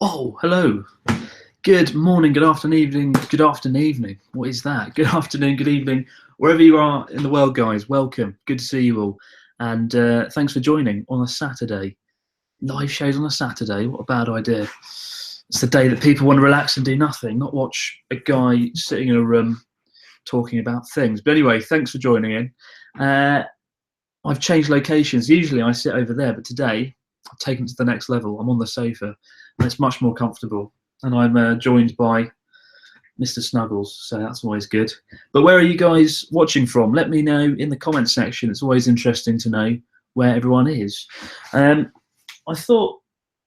Oh, hello. Good morning, good afternoon, evening, good afternoon, evening. What is that? Good afternoon, good evening, wherever you are in the world, guys. Welcome. Good to see you all. And thanks for joining on a Saturday. Live shows on a Saturday. What a bad idea. It's the day that people want to relax and do nothing, not watch a guy sitting in a room talking about things. But anyway, thanks for joining in. I've changed locations. Usually I sit over there, but today I've taken it to the next level. I'm on the sofa and it's much more comfortable. And I'm joined by Mr. Snuggles, so that's always good. But where are you guys watching from? Let me know in the comments section. It's always interesting to know where everyone is. I thought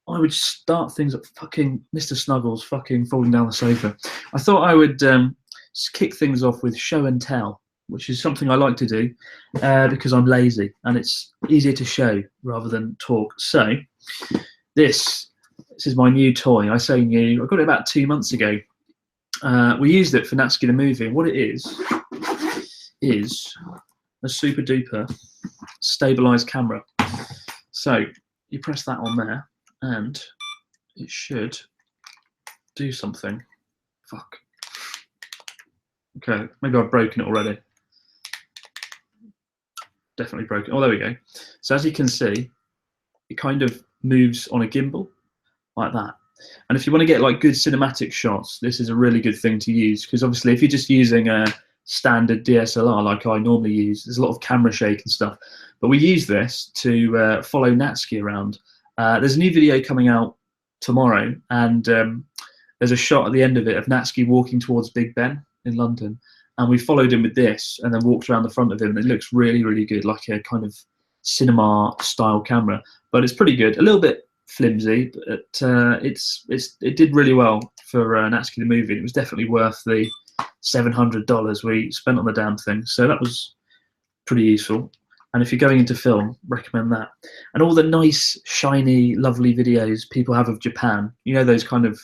I would start things at fucking Mr. Snuggles fucking falling down the sofa. I thought I would kick things off with show and tell, which is something I like to do because I'm lazy and it's easier to show rather than talk. So this is my new toy. I say new, I got it about 2 months ago. We used it for Natsuki the movie. What it is a super duper stabilized camera. So you press that on there and it should do something. Fuck. Okay, maybe I've broken it already. Definitely broken. Oh, there we go. So as you can see, it kind of moves on a gimbal like that. And if you want to get like good cinematic shots, this is a really good thing to use, because obviously if you're just using a standard DSLR like I normally use, there's a lot of camera shake and stuff. But we use this to follow Natsuki around. There's a new video coming out tomorrow, and there's a shot at the end of it of Natsuki walking towards Big Ben in London. And we followed him with this and then walked around the front of him, and it looks really, really good, like a kind of cinema style camera. But it's pretty good, a little bit flimsy, but it did really well for Natsuki the movie. It was definitely worth the $700 we spent on the damn thing. So that was pretty useful. And if you're going into film, recommend that. And all the nice, shiny, lovely videos people have of Japan, you know, those kind of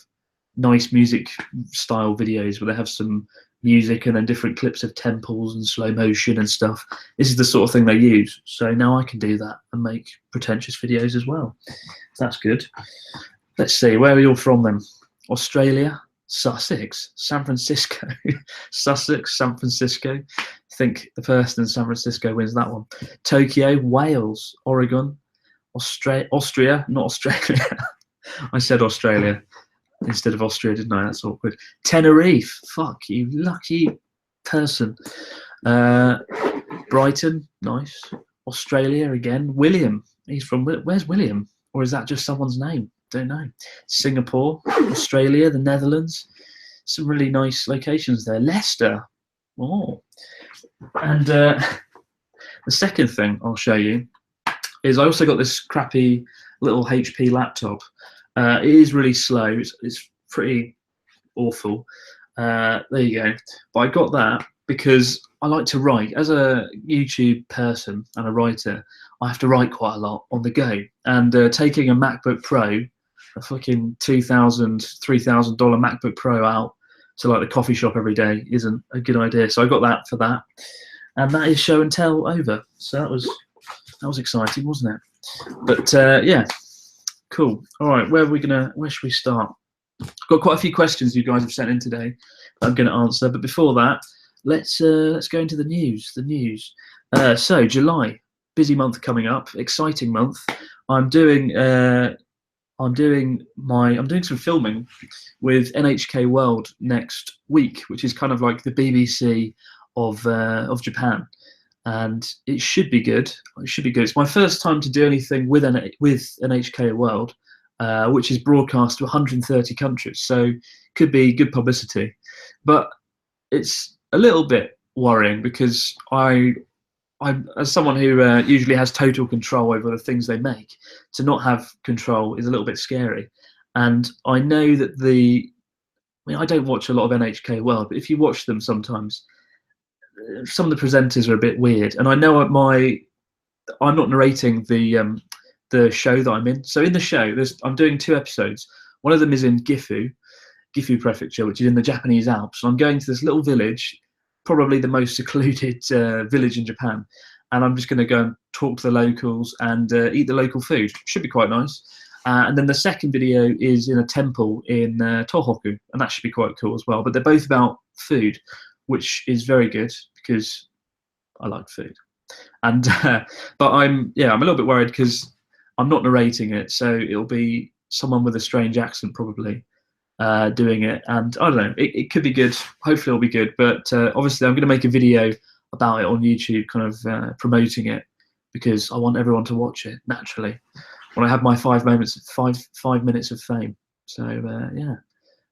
nice music style videos where they have some music and then different clips of temples and slow motion and stuff. This is the sort of thing they use. So now I can do that and make pretentious videos as well. That's good. Let's see, where are you all from then? Australia, Sussex, San Francisco. Sussex, San Francisco. I think the person in San Francisco wins that one. Tokyo, Wales, Oregon, Austria, not Australia. I said Australia instead of Austria, didn't I? That's awkward. Tenerife, fuck you, lucky person. Brighton, nice. Australia again. William, he's from, where's William? Or is that just someone's name? Don't know. Singapore, Australia, the Netherlands. Some really nice locations there. Leicester. Oh. And the second thing I'll show you is I also got this crappy little HP laptop. It is really slow. It's pretty awful. There you go. But I got that because I like to write. As a YouTube person and a writer, I have to write quite a lot on the go. And taking a MacBook Pro, a fucking $2,000, $3,000 MacBook Pro out to like the coffee shop every day isn't a good idea. So I got that for that. And that is show and tell over. So that was exciting, wasn't it? But yeah. Cool. All right, where should we start? Got quite a few questions you guys have sent in today that I'm going to answer, but before that, let's go into the news. So July, busy month coming up, exciting month. I'm doing some filming with NHK World next week, which is kind of like the BBC of Japan. And it should be good. It's my first time to do anything with NHK World, which is broadcast to 130 countries. So could be good publicity. But it's a little bit worrying because I as someone who usually has total control over the things they make, to not have control is a little bit scary. And I know that I don't watch a lot of NHK World, but if you watch them sometimes, some of the presenters are a bit weird, and I know I'm not narrating the show that I'm in. So in the show, I'm doing 2 episodes. One of them is in Gifu Prefecture, which is in the Japanese Alps. And I'm going to this little village, probably the most secluded village in Japan, and I'm just going to go and talk to the locals and eat the local food. Should be quite nice. And then the second video is in a temple in Tohoku, and that should be quite cool as well. But they're both about food, which is very good because I like food. And but I'm a little bit worried because I'm not narrating it, so it'll be someone with a strange accent probably doing it. And I don't know, it could be good. Hopefully it'll be good. But obviously I'm going to make a video about it on YouTube, kind of promoting it, because I want everyone to watch it naturally when I have my 5 minutes of fame. So yeah,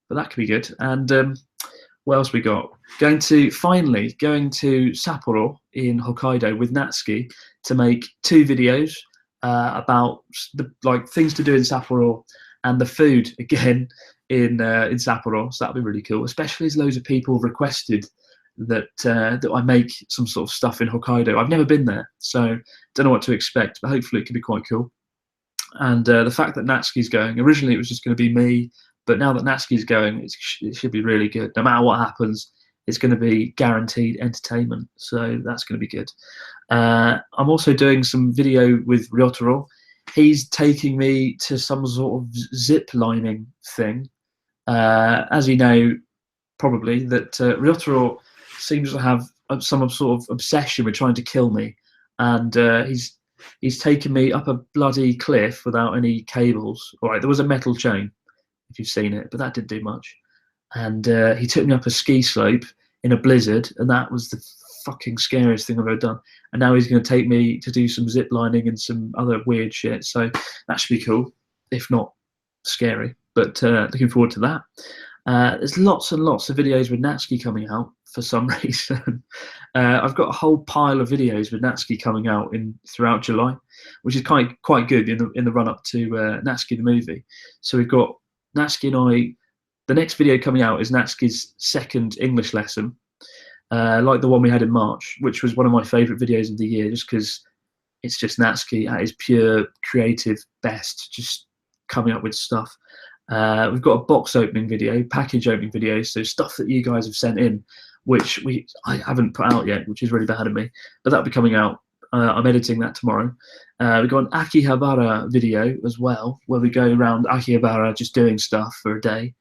but that could be good. And what else we got? Going to Sapporo in Hokkaido with Natsuki to make 2 videos about the things to do in Sapporo and the food again in Sapporo. So that'll be really cool, especially as loads of people requested that I make some sort of stuff in Hokkaido. I've never been there, so don't know what to expect, but hopefully it could be quite cool. And the fact that Natsuki's going, originally it was just going to be me, but now that Natsuki's going, it should be really good. No matter what happens, it's going to be guaranteed entertainment, so that's going to be good. I'm also doing some video with Ryotaro. He's taking me to some sort of zip lining thing. As you know, probably, that Ryotaro seems to have some sort of obsession with trying to kill me, and he's taken me up a bloody cliff without any cables. All right, there was a metal chain, if you've seen it, but that didn't do much. And he took me up a ski slope in a blizzard, and that was the fucking scariest thing I've ever done. And now he's going to take me to do some zip lining and some other weird shit. So that should be cool, if not scary. But looking forward to that. There's lots and lots of videos with Natsuki coming out for some reason. I've got a whole pile of videos with Natsuki coming out throughout July, which is quite good in the run up to Natsuki the movie. So we've got Natsuki and I. The next video coming out is Natsuki's second English lesson, like the one we had in March, which was one of my favourite videos of the year, just because it's just Natsuki at his pure creative best, just coming up with stuff. We've got a box opening video, package opening video, so stuff that you guys have sent in, which I haven't put out yet, which is really bad of me, but that'll be coming out. I'm editing that tomorrow. We've got an Akihabara video as well, where we go around Akihabara just doing stuff for a day.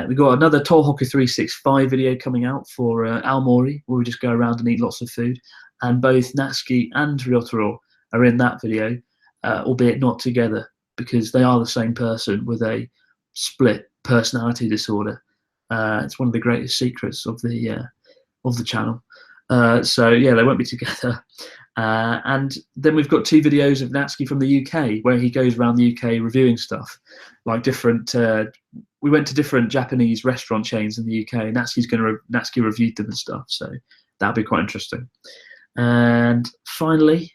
We've got another Tohoku 365 video coming out for Aomori, where we just go around and eat lots of food. And both Natsuki and Ryotaro are in that video, albeit not together, because they are the same person with a split personality disorder. It's one of the greatest secrets of the channel. So yeah, they won't be together. And then we've got 2 videos of Natsuki from the UK, where he goes around the UK reviewing stuff, like different. We went to different Japanese restaurant chains in the UK, and Natsuki reviewed them and stuff. So that'll be quite interesting. And finally,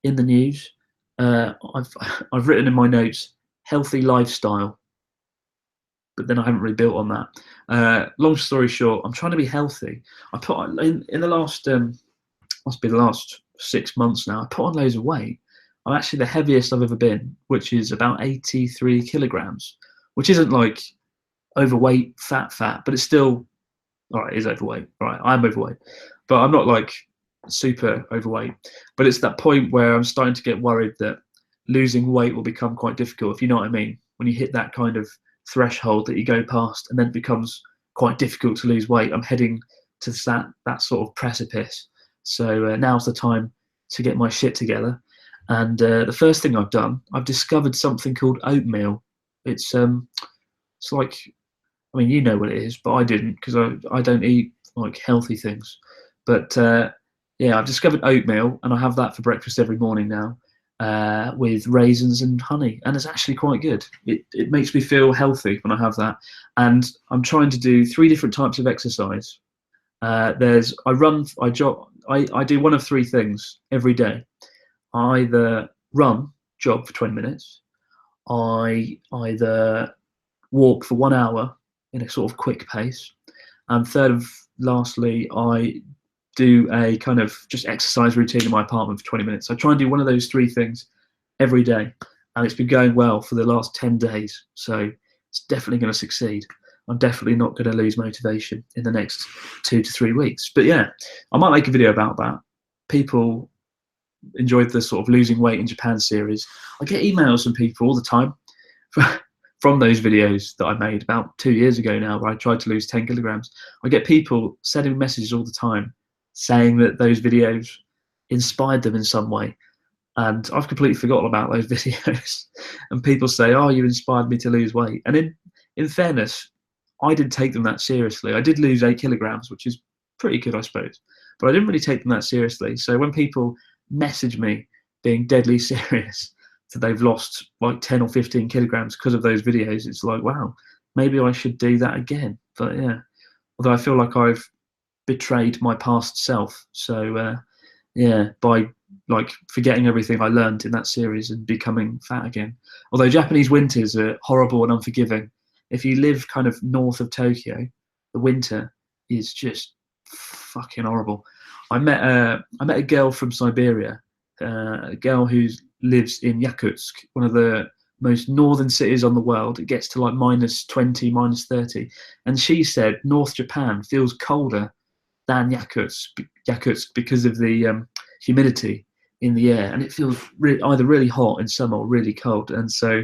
in the news, I've written in my notes healthy lifestyle, but then I haven't really built on that. Long story short, I'm trying to be healthy. I put in the last must be the last 6 months now. I put on loads of weight. I'm actually the heaviest I've ever been, which is about 83 kilograms, which isn't like overweight, fat, but it's still all right. It is overweight. All right, I'm overweight, but I'm not like super overweight. But it's that point where I'm starting to get worried that losing weight will become quite difficult, if you know what I mean. When you hit that kind of threshold that you go past, and then it becomes quite difficult to lose weight. I'm heading to that sort of precipice. So now's the time to get my shit together. And the first thing I've discovered something called oatmeal. It's like, I mean, you know what it is, but I didn't, because I don't eat like healthy things. But yeah, I've discovered oatmeal, and I have that for breakfast every morning now, with raisins and honey, and it's actually quite good. It makes me feel healthy when I have that. And I'm trying to do 3 different types of exercise. I run, I jog, I do one of 3 things every day. I either jog for 20 minutes, I either walk for 1 hour in a sort of quick pace, and lastly, I do a kind of just exercise routine in my apartment for 20 minutes. I try and do one of those 3 things every day, and it's been going well for the last 10 days, so it's definitely going to succeed. I'm definitely not going to lose motivation in the next 2 to 3 weeks. But yeah, I might make a video about that. People enjoyed the sort of losing weight in Japan series. I get emails from people all the time from those videos that I made about 2 years ago now, where I tried to lose 10 kilograms. I get people sending messages all the time saying that those videos inspired them in some way. And I've completely forgotten about those videos. And people say, oh, you inspired me to lose weight. And in fairness, I didn't take them that seriously. I did lose 8 kilograms, which is pretty good, I suppose. But I didn't really take them that seriously. So when people message me being deadly serious that they've lost like 10 or 15 kilograms because of those videos, it's like, wow, maybe I should do that again. But yeah, although I feel like I've betrayed my past self. So yeah, by like forgetting everything I learned in that series and becoming fat again. Although Japanese winters are horrible and unforgiving. If you live kind of north of Tokyo, the winter is just fucking horrible. I met a girl from Siberia, a girl who lives in Yakutsk, one of the most northern cities on the world. It gets to like -20, -30, and she said North Japan feels colder than Yakutsk because of the humidity in the air, and it feels either really hot in summer or really cold. And so,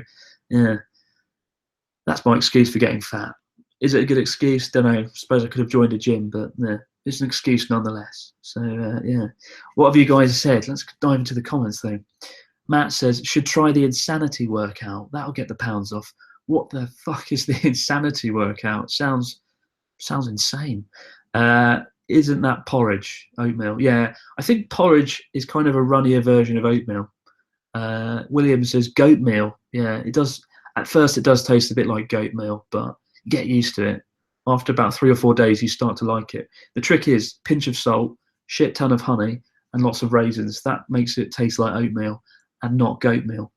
yeah, that's my excuse for getting fat. Is it a good excuse? Don't know. Suppose I could have joined a gym, but yeah, it's an excuse nonetheless. So yeah, what have you guys said? Let's dive into the comments though. Matt says, should try the insanity workout. That'll get the pounds off. What the fuck is the insanity workout? Sounds insane. Isn't that porridge, oatmeal? Yeah, I think porridge is kind of a runnier version of oatmeal. William says goat meal. Yeah, it does. At first, it does taste a bit like goat meal, but get used to it. After about 3 or 4 days, you start to like it. The trick is pinch of salt, shit ton of honey, and lots of raisins. That makes it taste like oatmeal and not goat meal.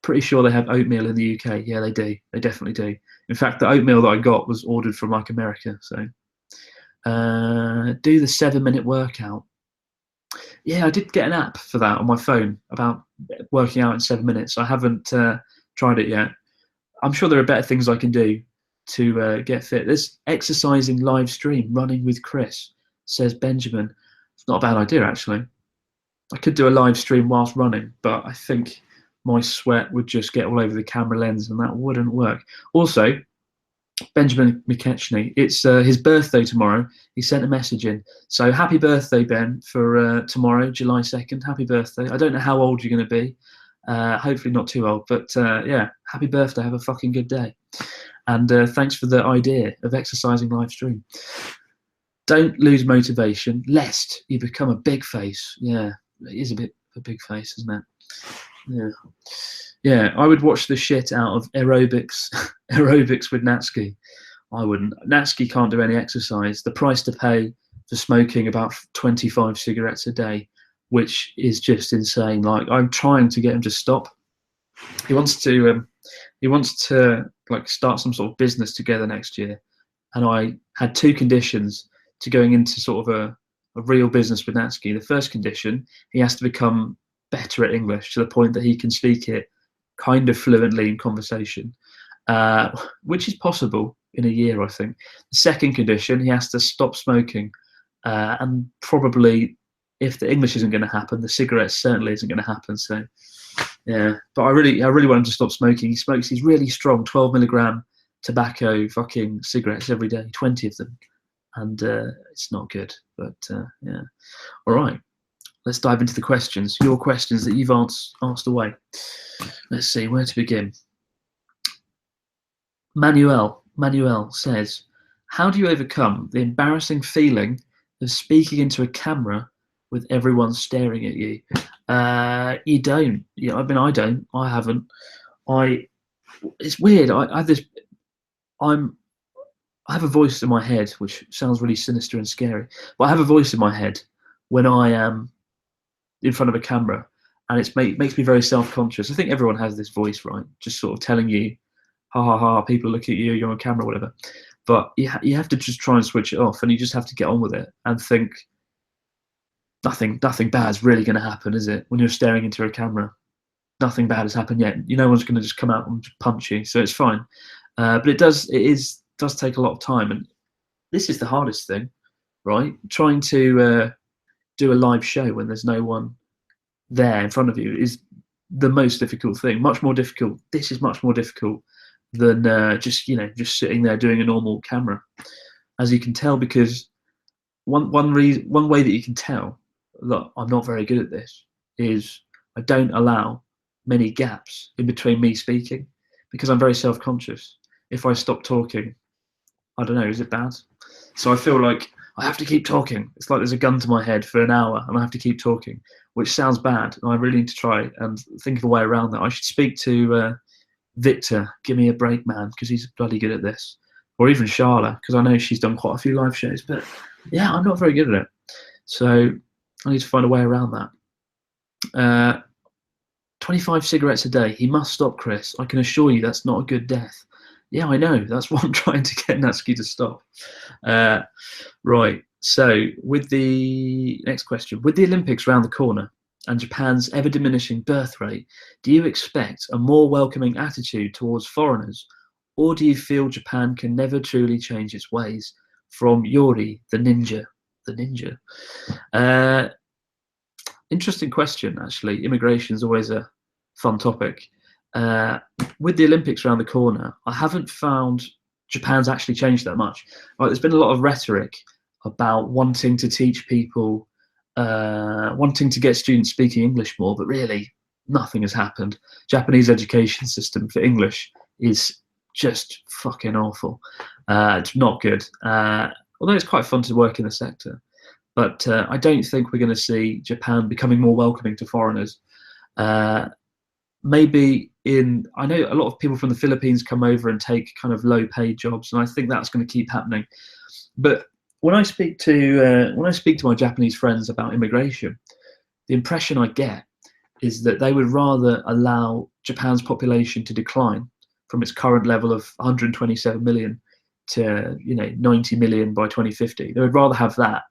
Pretty sure they have oatmeal in the UK. Yeah, they do. They definitely do. In fact, the oatmeal that I got was ordered from like America. So do the 7-minute workout. Yeah, I did get an app for that on my phone about working out in 7 minutes. I haven't tried it yet. I'm sure there are better things I can do to get fit. There's exercising live stream, running with Chris, says Benjamin. It's not a bad idea, actually. I could do a live stream whilst running, but I think my sweat would just get all over the camera lens and that wouldn't work. Also, Benjamin McKechnie, it's his birthday tomorrow. He sent a message in. So happy birthday, Ben, for tomorrow, July 2nd. Happy birthday. I don't know how old you're going to be. Hopefully not too old, but yeah, happy birthday. Have a fucking good day. And thanks for the idea of exercising live stream. Don't lose motivation, lest you become a big face. Yeah, it is a bit of a big face, isn't it? Yeah. Yeah, I would watch the shit out of aerobics with Natsuki. I wouldn't. Natsuki can't do any exercise. The price to pay for smoking about 25 cigarettes a day, which is just insane. Like, I'm trying to get him to stop. He wants to like start some sort of business together next year, and I had 2 conditions to going into sort of a real business with Natsuki. The first condition, he has to become better at English to the point that he can speak it kind of fluently in conversation, which is possible in a year, I think. The second condition, he has to stop smoking, and probably, if the English isn't going to happen, the cigarettes certainly isn't going to happen. So yeah, but I really want him to stop smoking. He smokes these really strong 12 milligram tobacco fucking cigarettes every day, 20 of them, and it's not good. But yeah, all right. Let's dive into the questions. Your questions that you've asked away. Let's see where to begin. Manuel says, how do you overcome the embarrassing feeling of speaking into a camera with everyone staring at you? You don't. Yeah, I mean, I don't. I haven't. It's weird. I have a voice in my head, which sounds really sinister and scary. But I have a voice in my head when I am in front of a camera, and it makes me very self-conscious. I think everyone has this voice, right? Just sort of telling you, ha ha ha, people look at you, you're on camera, whatever. But you have to just try and switch it off, and you just have to get on with it and think nothing bad's really going to happen, is it? When you're staring into a camera, nothing bad has happened yet. No one's going to just come out and punch you, so it's fine. But it does take a lot of time, and this is the hardest thing, right? Trying to do a live show when there's no one there in front of you is the most difficult thing, much more difficult. This is much more difficult than just sitting there doing a normal camera, as you can tell, because one way that you can tell that I'm not very good at this is I don't allow many gaps in between me speaking, because I'm very self-conscious. If I stop talking, I don't know, is it bad? So I feel like I have to keep talking. It's like there's a gun to my head for an hour and I have to keep talking, which sounds bad. And I really need to try and think of a way around that. I should speak to Victor, give me a break, man, because he's bloody good at this. Or even Charla, because I know she's done quite a few live shows. But yeah, I'm not very good at it. So I need to find a way around that. 25 cigarettes a day. He must stop, Chris. I can assure you that's not a good death. Yeah, I know. That's what I'm trying to get Natsuki to stop. Right. So with the next question, with the Olympics round the corner and Japan's ever diminishing birth rate, do you expect a more welcoming attitude towards foreigners, or do you feel Japan can never truly change its ways? From Yori, the ninja. The ninja. Interesting question, actually. Immigration is always a fun topic. With the Olympics around the corner, I haven't found Japan's actually changed that much. Like, there's been a lot of rhetoric about wanting to teach people, wanting to get students speaking English more, but really nothing has happened. Japanese education system for English is just fucking awful. It's not good. Although it's quite fun to work in the sector. But I don't think we're going to see Japan becoming more welcoming to foreigners. Maybe I know a lot of people from the Philippines come over and take kind of low-paid jobs, and I think that's going to keep happening. But when I speak to my Japanese friends about immigration, the impression I get is that they would rather allow Japan's population to decline from its current level of 127 million to 90 million by 2050. They would rather have that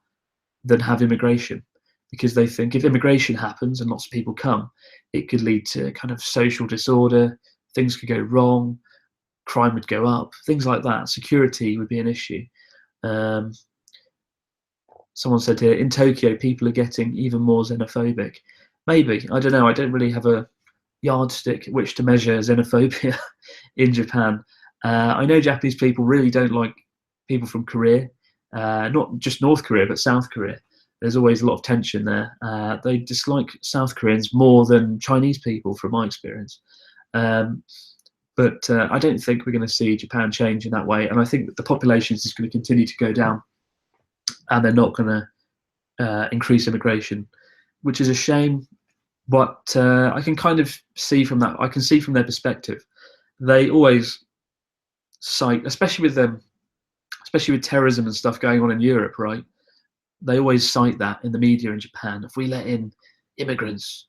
than have immigration, because they think if immigration happens and lots of people come, it could lead to kind of social disorder, things could go wrong, crime would go up, things like that. Security would be an issue. Someone said here, in Tokyo, people are getting even more xenophobic. Maybe, I don't know, I don't really have a yardstick at which to measure xenophobia in Japan. I know Japanese people really don't like people from Korea. Not just North Korea, but South Korea. There's always a lot of tension there. They dislike South Koreans more than Chinese people, from my experience. But I don't think we're going to see Japan change in that way. And I think that the population is just going to continue to go down, and they're not going to increase immigration, which is a shame. But I can kind of see from that. I can see from their perspective. They always cite, especially with terrorism and stuff going on in Europe, right? They always cite that in the media in Japan. If we let in immigrants,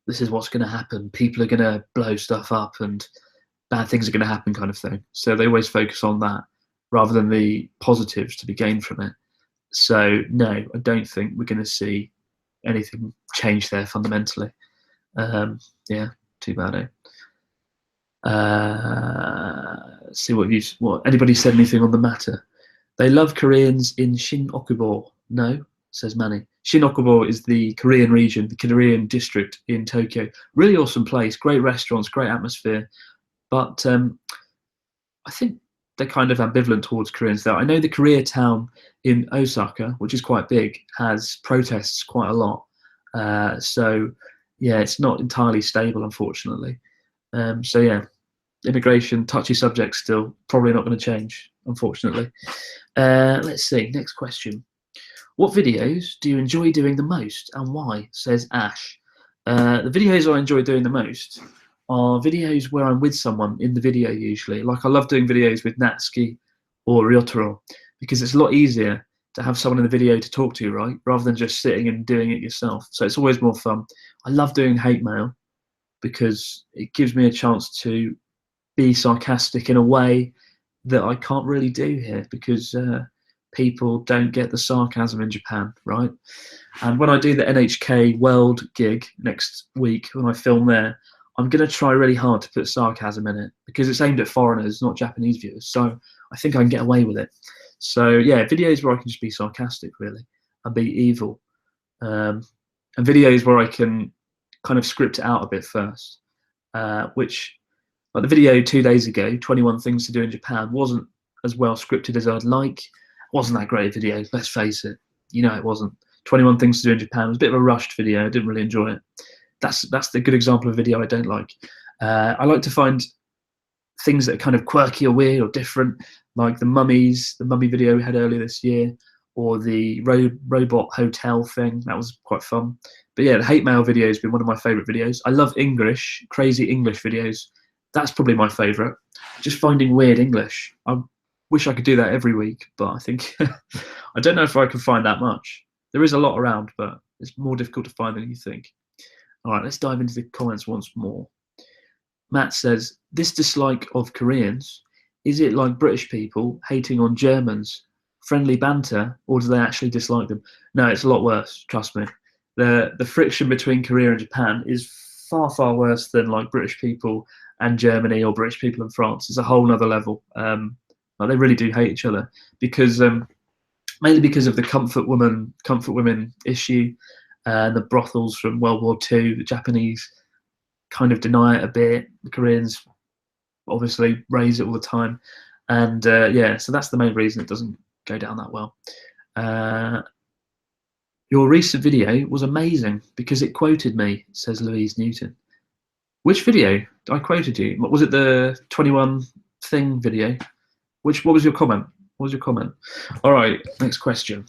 this is what's going to happen. People are going to blow stuff up and bad things are going to happen, kind of thing. So they always focus on that rather than the positives to be gained from it. So no, I don't think we're going to see anything change there fundamentally. Yeah, too bad. See what anybody said anything on the matter. They love Koreans in Shin-Okubo. No, says Manny. Shin-Okubo is the Korean region, the Korean district in Tokyo. Really awesome place, great restaurants, great atmosphere. But I think they're kind of ambivalent towards Koreans there. I know the Koreatown in Osaka, which is quite big, has protests quite a lot. So yeah, it's not entirely stable, unfortunately. So yeah, immigration, touchy subject still, probably not going to change, unfortunately. Let's see, next question. What videos do you enjoy doing the most and why, says Ash. The videos I enjoy doing the most are videos where I'm with someone in the video usually. Like, I love doing videos with Natsuki or Ryotaro, because it's a lot easier to have someone in the video to talk to, right? Rather than just sitting and doing it yourself. So it's always more fun. I love doing hate mail because it gives me a chance to be sarcastic in a way that I can't really do here, because people don't get the sarcasm in Japan, right? And when I do the NHK World gig next week, when I film there, I'm going to try really hard to put sarcasm in it, because it's aimed at foreigners, not Japanese viewers. So I think I can get away with it. So yeah, videos where I can just be sarcastic, really, and be evil. And videos where I can kind of script it out a bit first, which, like the video 2 days ago, 21 things to do in Japan, wasn't as well scripted as I'd like. It wasn't that great a video, let's face it. You know, it wasn't. 21 things to do in Japan was a bit of a rushed video. I didn't really enjoy it. That's the good example of video I don't like. I like to find things that are kind of quirky or weird or different, like the mummy video we had earlier this year, or the robot hotel thing. That was quite fun. But yeah, the hate mail video has been one of my favourite videos. I love English, crazy English videos. That's probably my favourite. Just finding weird English. I wish I could do that every week, but I think I don't know if I can find that much. There is a lot around, but it's more difficult to find than you think. All right, let's dive into the comments once more. Matt says, this dislike of Koreans, is it like British people hating on Germans? Friendly banter, or do they actually dislike them? No, it's a lot worse, trust me. The friction between Korea and Japan is far, far worse than like British people and Germany or British people in France. It's a whole nother level. Like they really do hate each other because mainly because of the comfort women issue, the brothels from World War II. The Japanese kind of deny it a bit. The Koreans obviously raise it all the time, and yeah, so that's the main reason it doesn't go down that well. Your recent video was amazing because it quoted me, says Louise Newton. Which video? I quoted you. Was it the 21 thing video? What was your comment? What was your comment? All right, next question.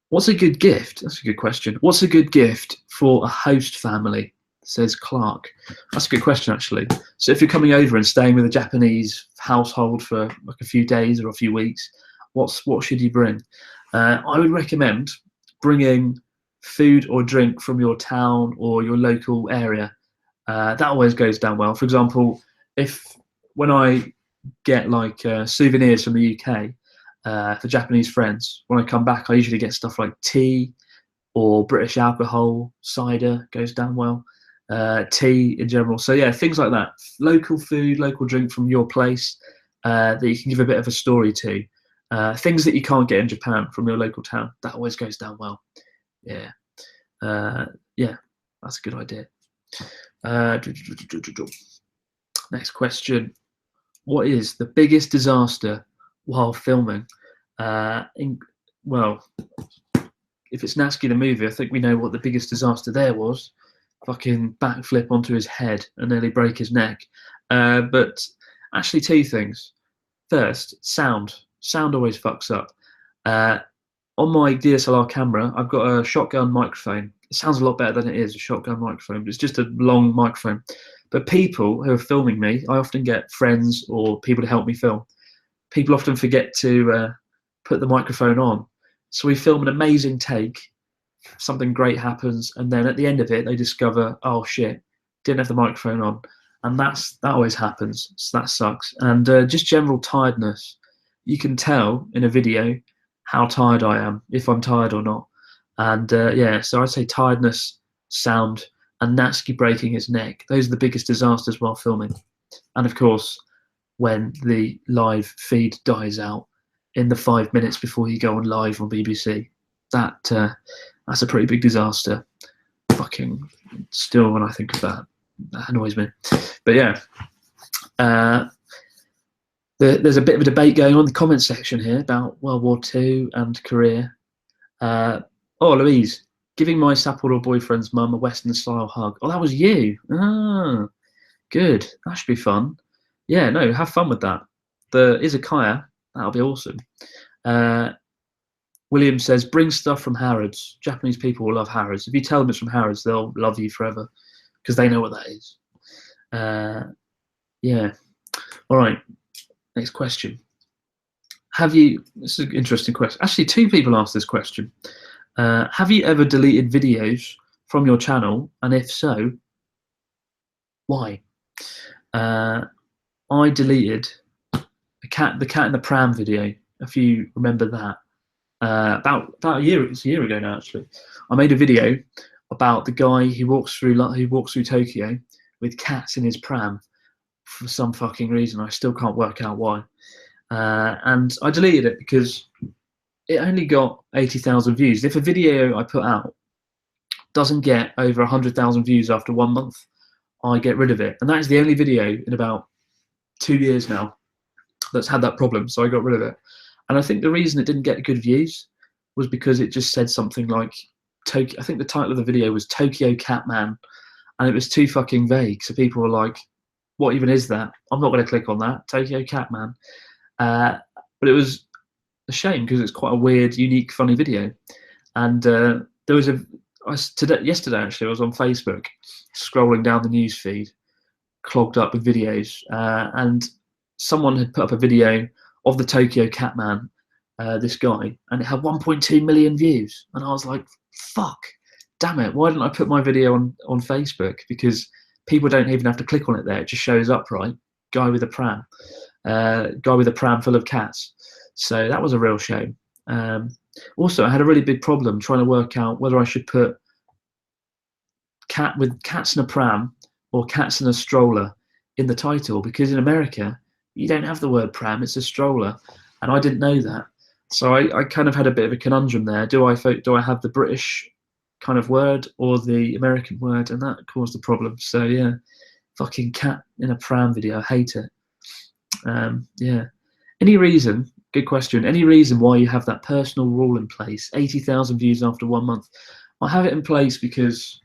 What's a good gift? That's a good question. What's a good gift for a host family? Says Clark. That's a good question, actually. So if you're coming over and staying with a Japanese household for like a few days or a few weeks, what should you bring? I would recommend bringing food or drink from your town or your local area. That always goes down well. For example, when I get like souvenirs from the UK for Japanese friends, when I come back, I usually get stuff like tea or British alcohol, cider goes down well, tea in general. So yeah, things like that. Local food, local drink from your place that you can give a bit of a story to. Things that you can't get in Japan from your local town. That always goes down well. Yeah. Yeah, that's a good idea. Next question. What is the biggest disaster while filming? Well, if it's Natsuki the movie, I think we know what the biggest disaster there was. Fucking backflip onto his head and nearly break his neck. But actually, two things. First, sound. Sound always fucks up. On my DSLR camera, I've got a shotgun microphone. It sounds a lot better than it is, a shotgun microphone, but it's just a long microphone. But people who are filming me, I often get friends or people to help me film. People often forget to put the microphone on. So we film an amazing take, something great happens, and then at the end of it, they discover, oh shit, didn't have the microphone on. And that always happens, so that sucks. And just general tiredness. You can tell in a video how tired I am, if I'm tired or not. And yeah, so I'd say tiredness, sound, and Natsuki breaking his neck. Those are the biggest disasters while filming. And of course, when the live feed dies out in the 5 minutes before you go on live on BBC, that's a pretty big disaster. Fucking still, when I think of that, that annoys me. But yeah, there's a bit of a debate going on in the comment section here about World War II and Korea. Oh, Louise, giving my Sapporo boyfriend's mum a Western-style hug. Oh, that was you. Ah, good. That should be fun. Yeah, no, have fun with that. The izakaya, that'll be awesome. William says, bring stuff from Harrods. Japanese people will love Harrods. If you tell them it's from Harrods, they'll love you forever because they know what that is. Yeah. All right. Next question. This is an interesting question. Actually, two people asked this question. Have you ever deleted videos from your channel? And if so, why? I deleted the cat in the pram video, if you remember that. About a year ago now, actually. I made a video about the guy who walks through Tokyo with cats in his pram for some fucking reason. I still can't work out why. And I deleted it because it only got 80,000 views. If a video I put out doesn't get over 100,000 views after 1 month, I get rid of it. And that is the only video in about 2 years now that's had that problem, so I got rid of it. And I think the reason it didn't get good views was because it just said something like Tokyo. I think the title of the video was Tokyo Catman, and it was too fucking vague. So people were like, "What even is that? I'm not going to click on that." Tokyo Catman. But it was a shame because it's quite a weird, unique, funny video. And there was yesterday actually, I was on Facebook scrolling down the news feed, clogged up with videos, and someone had put up a video of the Tokyo Catman, this guy, and it had 1.2 million views. And I was like, fuck, damn it, why didn't I put my video on Facebook? Because people don't even have to click on it there, it just shows up, right? Guy with a pram full of cats. So that was a real shame. Also, I had a really big problem trying to work out whether I should put cats in a pram or cats in a stroller in the title, because in America you don't have the word pram, it's a stroller, and I didn't know that. So I kind of had a bit of a conundrum there. Do I have the British kind of word or the American word? And that caused the problem. So yeah, fucking cat in a pram video, I hate it. Yeah. Any reason, good question, any reason why you have that personal rule in place, 80,000 views after 1 month? I have it in place because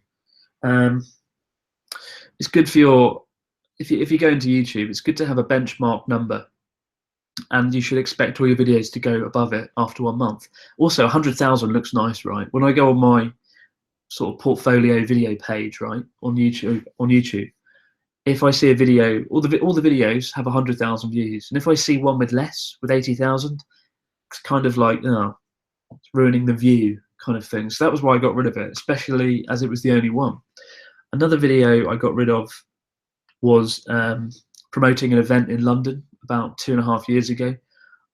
it's good for your, if you go into YouTube, it's good to have a benchmark number, and you should expect all your videos to go above it after 1 month. Also, 100,000 looks nice, right? When I go on my sort of portfolio video page, right, on YouTube, if I see a video, all the videos have 100,000 views, and if I see one with less, with 80,000, it's kind of like, oh, it's ruining the view kind of thing. So that was why I got rid of it, especially as it was the only one. Another video I got rid of was promoting an event in London about 2.5 years ago.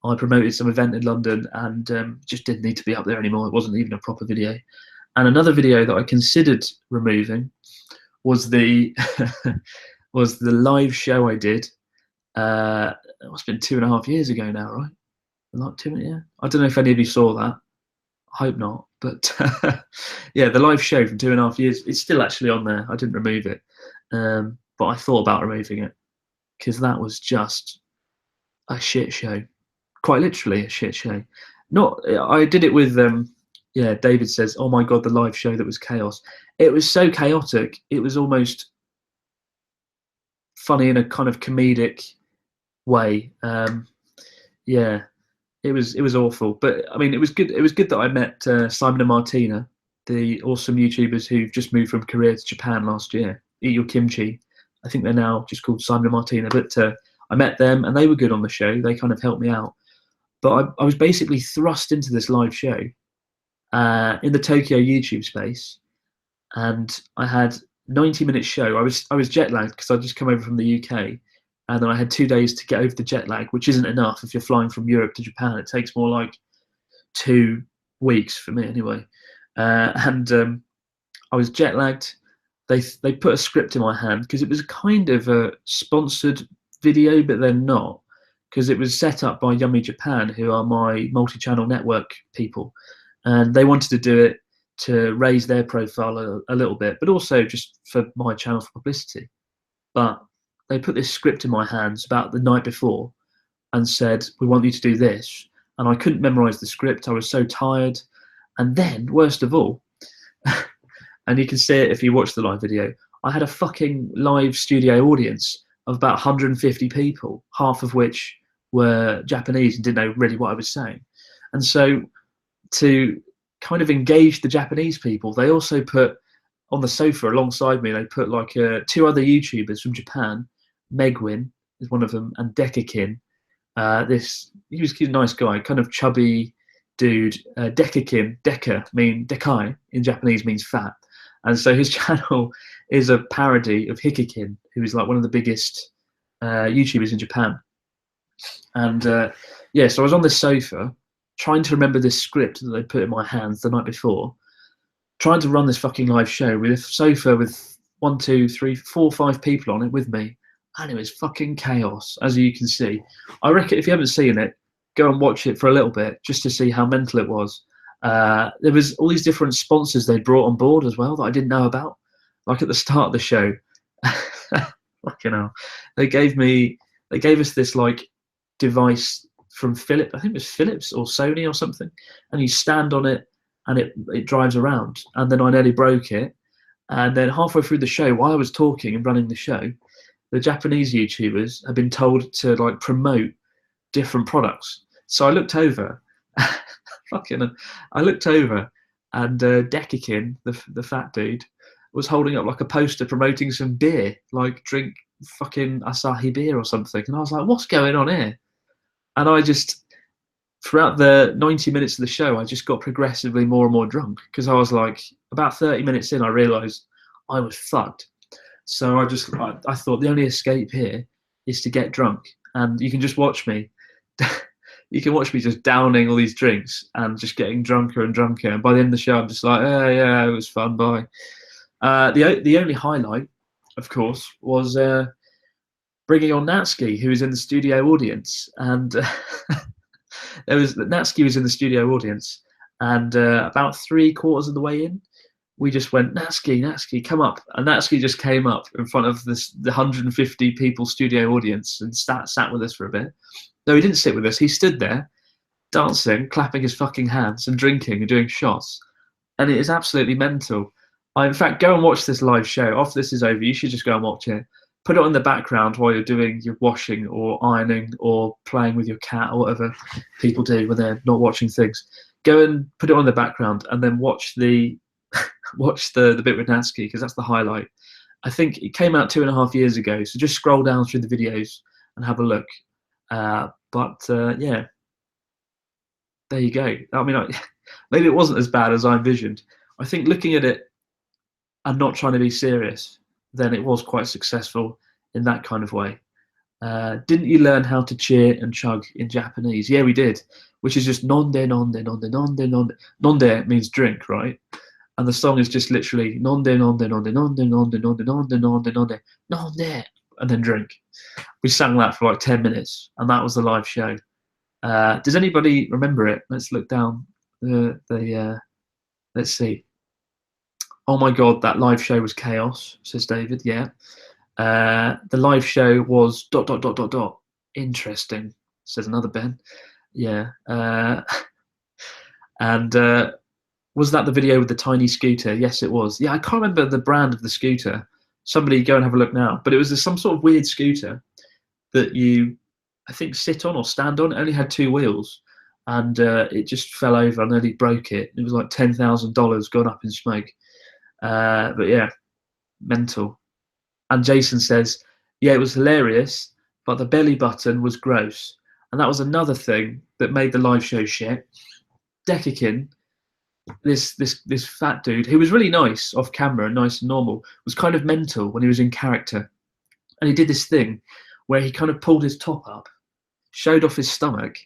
I promoted some event in London and just didn't need to be up there anymore. It wasn't even a proper video. And another video that I considered removing was the was the live show I did. It must have been 2.5 years ago now, right? Like 2, yeah. I don't know if any of you saw that. I hope not. But yeah, the live show from 2.5 years, it's still actually on there. I didn't remove it. But I thought about removing it because that was just a shit show. Quite literally a shit show. I did it with, yeah, David says, oh my God, the live show that was chaos. It was so chaotic. It was almost funny in a kind of comedic way. Yeah, it was awful. But I mean, it was good. It was good that I met Simon and Martina, the awesome YouTubers who've just moved from Korea to Japan last year. Eat Your Kimchi. I think they're now just called Simon and Martina. But I met them and they were good on the show. They kind of helped me out. But I was basically thrust into this live show in the Tokyo YouTube space, and I had 90-minute show. I was jet lagged because I'd just come over from the UK, and then I had 2 days to get over the jet lag, which isn't enough if you're flying from Europe to Japan. It takes more like 2 weeks for me anyway. I was jet lagged. They put a script in my hand because it was kind of a sponsored video, but they're not, because it was set up by Yummy Japan, who are my multi-channel network people, and they wanted to do it to raise their profile a little bit, but also just for my channel for publicity. But they put this script in my hands about the night before and said, we want you to do this. And I couldn't memorize the script. I was so tired. And then, worst of all, and you can see it if you watch the live video, I had a fucking live studio audience of about 150 people, half of which were Japanese and didn't know really what I was saying. And so to kind of engage the Japanese people, they also put on the sofa alongside me, they put like 2 other YouTubers from Japan. Megwin is one of them, and Dekakin. He was a nice guy, kind of chubby dude. Dekakin, Dekai in Japanese means fat. And so his channel is a parody of Hikakin, who is like one of the biggest YouTubers in Japan. And yeah, so I was on this sofa trying to remember this script that they put in my hands the night before, trying to run this fucking live show with a sofa with 1, 2, 3, 4, 5 people on it with me. And it was fucking chaos, as you can see. I reckon if you haven't seen it, go and watch it for a little bit just to see how mental it was. There was all these different sponsors they brought on board as well that I didn't know about. Like at the start of the show, fucking hell, they gave us this like device from Philips, I think it was Philips or Sony or something, and you stand on it and it drives around. And then I nearly broke it. And then halfway through the show, while I was talking and running the show, the Japanese YouTubers had been told to like promote different products. So I looked over, I looked over, and Dekakin, the fat dude, was holding up like a poster promoting some beer, like drink fucking Asahi beer or something. And I was like, what's going on here? And I just, throughout the 90 minutes of the show, I just got progressively more and more drunk, because I was like, about 30 minutes in, I realised I was fucked. So I thought the only escape here is to get drunk. And you can just watch me. You can watch me just downing all these drinks and just getting drunker and drunker. And by the end of the show, I'm just like, oh, yeah, it was fun, bye. The only highlight, of course, was bringing on Natsuki, who was in the studio audience. And Natsuki was in the studio audience. And about 3/4 of the way in, we just went, Natsuki, come up. And Natsuki just came up in front of the 150 people studio audience and sat with us for a bit. No, he didn't sit with us. He stood there, dancing, clapping his fucking hands and drinking and doing shots. And it is absolutely mental. In fact, go and watch this live show. After this is over, you should just go and watch it. Put it on the background while you're doing your washing or ironing or playing with your cat or whatever people do when they're not watching things. Go and put it on the background and then watch the bit with Natsuki, because that's the highlight. I think it came out 2.5 years ago, so just scroll down through the videos and have a look. Yeah, there you go. I mean, maybe it wasn't as bad as I envisioned. I think looking at it and not trying to be serious, then it was quite successful in that kind of way. Didn't you learn how to cheer and chug in Japanese? Yeah, we did, which is just nonde, nonde, nonde, nonde, nonde. Nonde means drink, right? And the song is just literally nonde, nonde, nonde, nonde, nonde, nonde, nonde, nonde, nonde, nonde, and then drink. We sang that for like 10 minutes, and that was the live show. Does anybody remember it? Let's look down let's see. Oh my God, that live show was chaos, says David. Yeah. The live show was ... Interesting, says another Ben. Yeah. And was that the video with the tiny scooter? Yes, it was. Yeah, I can't remember the brand of the scooter. Somebody go and have a look now. But it was some sort of weird scooter that you, I think, sit on or stand on. It only had 2 wheels. And it just fell over and nearly broke it. It was like $10,000 gone up in smoke. But yeah, mental. And Jason says, yeah, it was hilarious, but the belly button was gross. And that was another thing that made the live show shit. Dekakin, this fat dude, who was really nice off camera and nice and normal, was kind of mental when he was in character. And he did this thing where he kind of pulled his top up, showed off his stomach,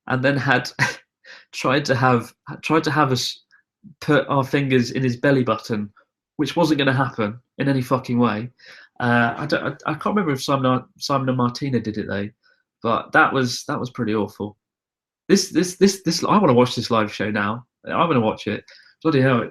and then had tried to have us put our fingers in his belly button, which wasn't going to happen in any fucking way. I can't remember if Simon and Martina did it though, but that was pretty awful. This I want to watch this live show now. I want to watch it. Bloody hell,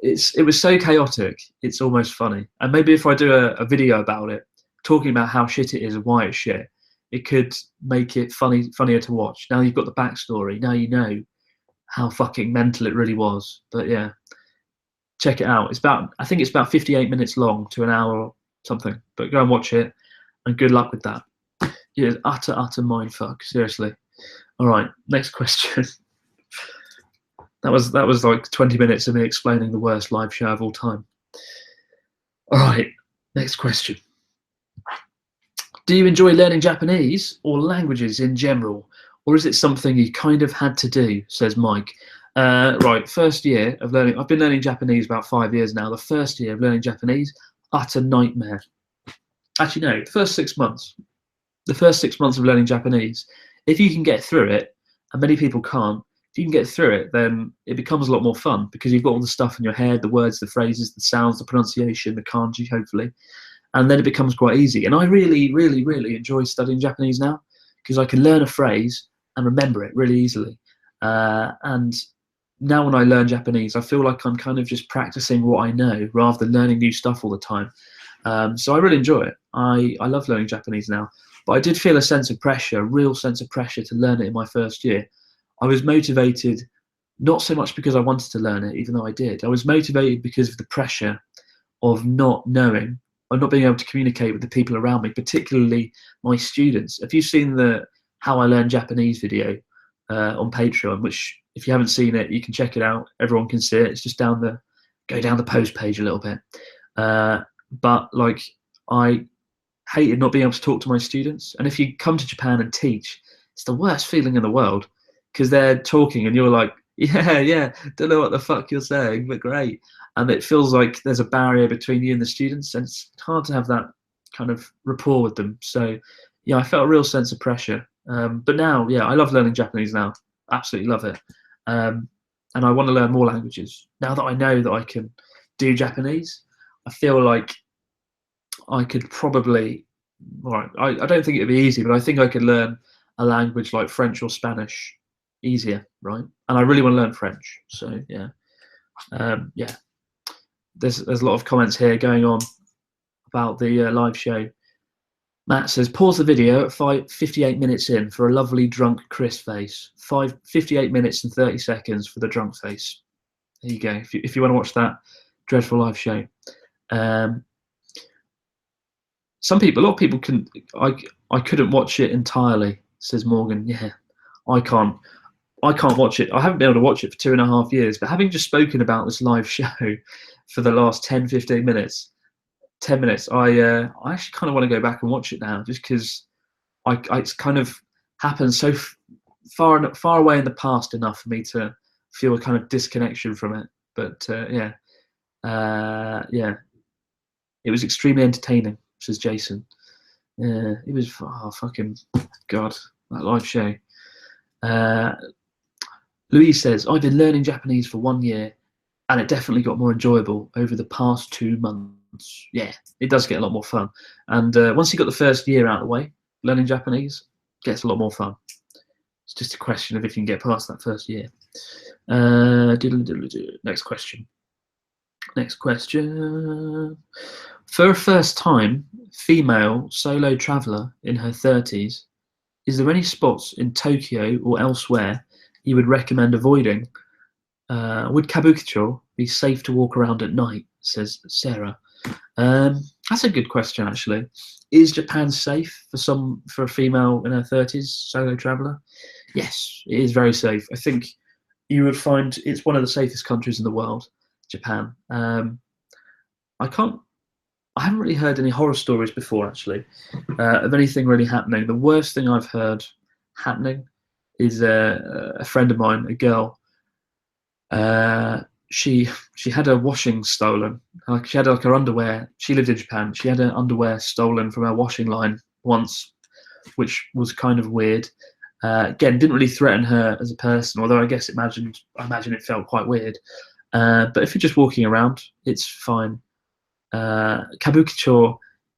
it was so chaotic. It's almost funny. And maybe if I do a video about it, talking about how shit it is and why it's shit, it could make it funnier to watch. Now you've got the backstory. Now you know how fucking mental it really was. But yeah, check it out. I think it's about 58 minutes long to an hour or something. But go and watch it, and good luck with that. Yeah, utter mindfuck. Seriously. All right, next question. That was like 20 minutes of me explaining the worst live show of all time. All right, next question. Do you enjoy learning Japanese or languages in general, or is it something you kind of had to do, says Mike. Right, first year of learning. I've been learning Japanese about 5 years now. The first year of learning Japanese, utter nightmare. Actually, no, the first 6 months. The first 6 months of learning Japanese, if you can get through it, and many people can't, if you can get through it, then it becomes a lot more fun because you've got all the stuff in your head, the words, the phrases, the sounds, the pronunciation, the kanji, hopefully. And then it becomes quite easy. And I really, really, really enjoy studying Japanese now because I can learn a phrase and remember it really easily. And now when I learn Japanese, I feel like I'm kind of just practicing what I know rather than learning new stuff all the time. So I really enjoy it. I love learning Japanese now, but I did feel a sense of pressure, a real sense of pressure to learn it in my first year. I was motivated not so much because I wanted to learn it, even though I did. I was motivated because of the pressure of not knowing or not being able to communicate with the people around me, particularly my students. If you've seen the How I Learn Japanese video on Patreon, which if you haven't seen it, you can check it out. Everyone can see it. It's just go down the post page a little bit. But like, I hated not being able to talk to my students. And if you come to Japan and teach, it's the worst feeling in the world, because they're talking and you're like, yeah, don't know what the fuck you're saying, but great. And it feels like there's a barrier between you and the students, and it's hard to have that kind of rapport with them. So yeah, I felt a real sense of pressure. But now, yeah, I love learning Japanese now. Absolutely love it. And I want to learn more languages. Now that I know that I can do Japanese, I feel like I could probably, I don't think it'd be easy, but I think I could learn a language like French or Spanish easier, right? And I really want to learn French. So yeah, yeah. There's a lot of comments here going on about the live show. Matt says, pause the video at 58 minutes in for a lovely drunk Chris face. 58 minutes and 30 seconds for the drunk face. There you go. If you want to watch that dreadful live show. A lot of people can. I couldn't watch it entirely, says Morgan. Yeah, I can't watch it. I haven't been able to watch it for 2.5 years, but having just spoken about this live show for the last 10 minutes, I actually kind of want to go back and watch it now, just because it's kind of happened so far away in the past enough for me to feel a kind of disconnection from it. But yeah, it was extremely entertaining, says Jason. Yeah, it was, fucking God, that live show. Louise says, I've been learning Japanese for 1 year, and it definitely got more enjoyable over the past 2 months. Yeah, it does get a lot more fun. And once you got the first year out of the way, learning Japanese gets a lot more fun. It's just a question of if you can get past that first year. Next question. For a first-time female solo traveller in her 30s, is there any spots in Tokyo or elsewhere you would recommend avoiding? Would Kabukicho be safe to walk around at night, says Sarah. That's a good question, actually. Is Japan safe for a female in her 30s solo traveller? Yes, it is very safe. I think you would find it's one of the safest countries in the world, Japan. I haven't really heard any horror stories before, actually, of anything really happening. The worst thing I've heard happening is a friend of mine, a girl. She had her washing stolen. She had her underwear. She lived in Japan. She had her underwear stolen from her washing line once, which was kind of weird. Again, didn't really threaten her as a person, although I imagine it felt quite weird. But if you're just walking around, it's fine. Kabukicho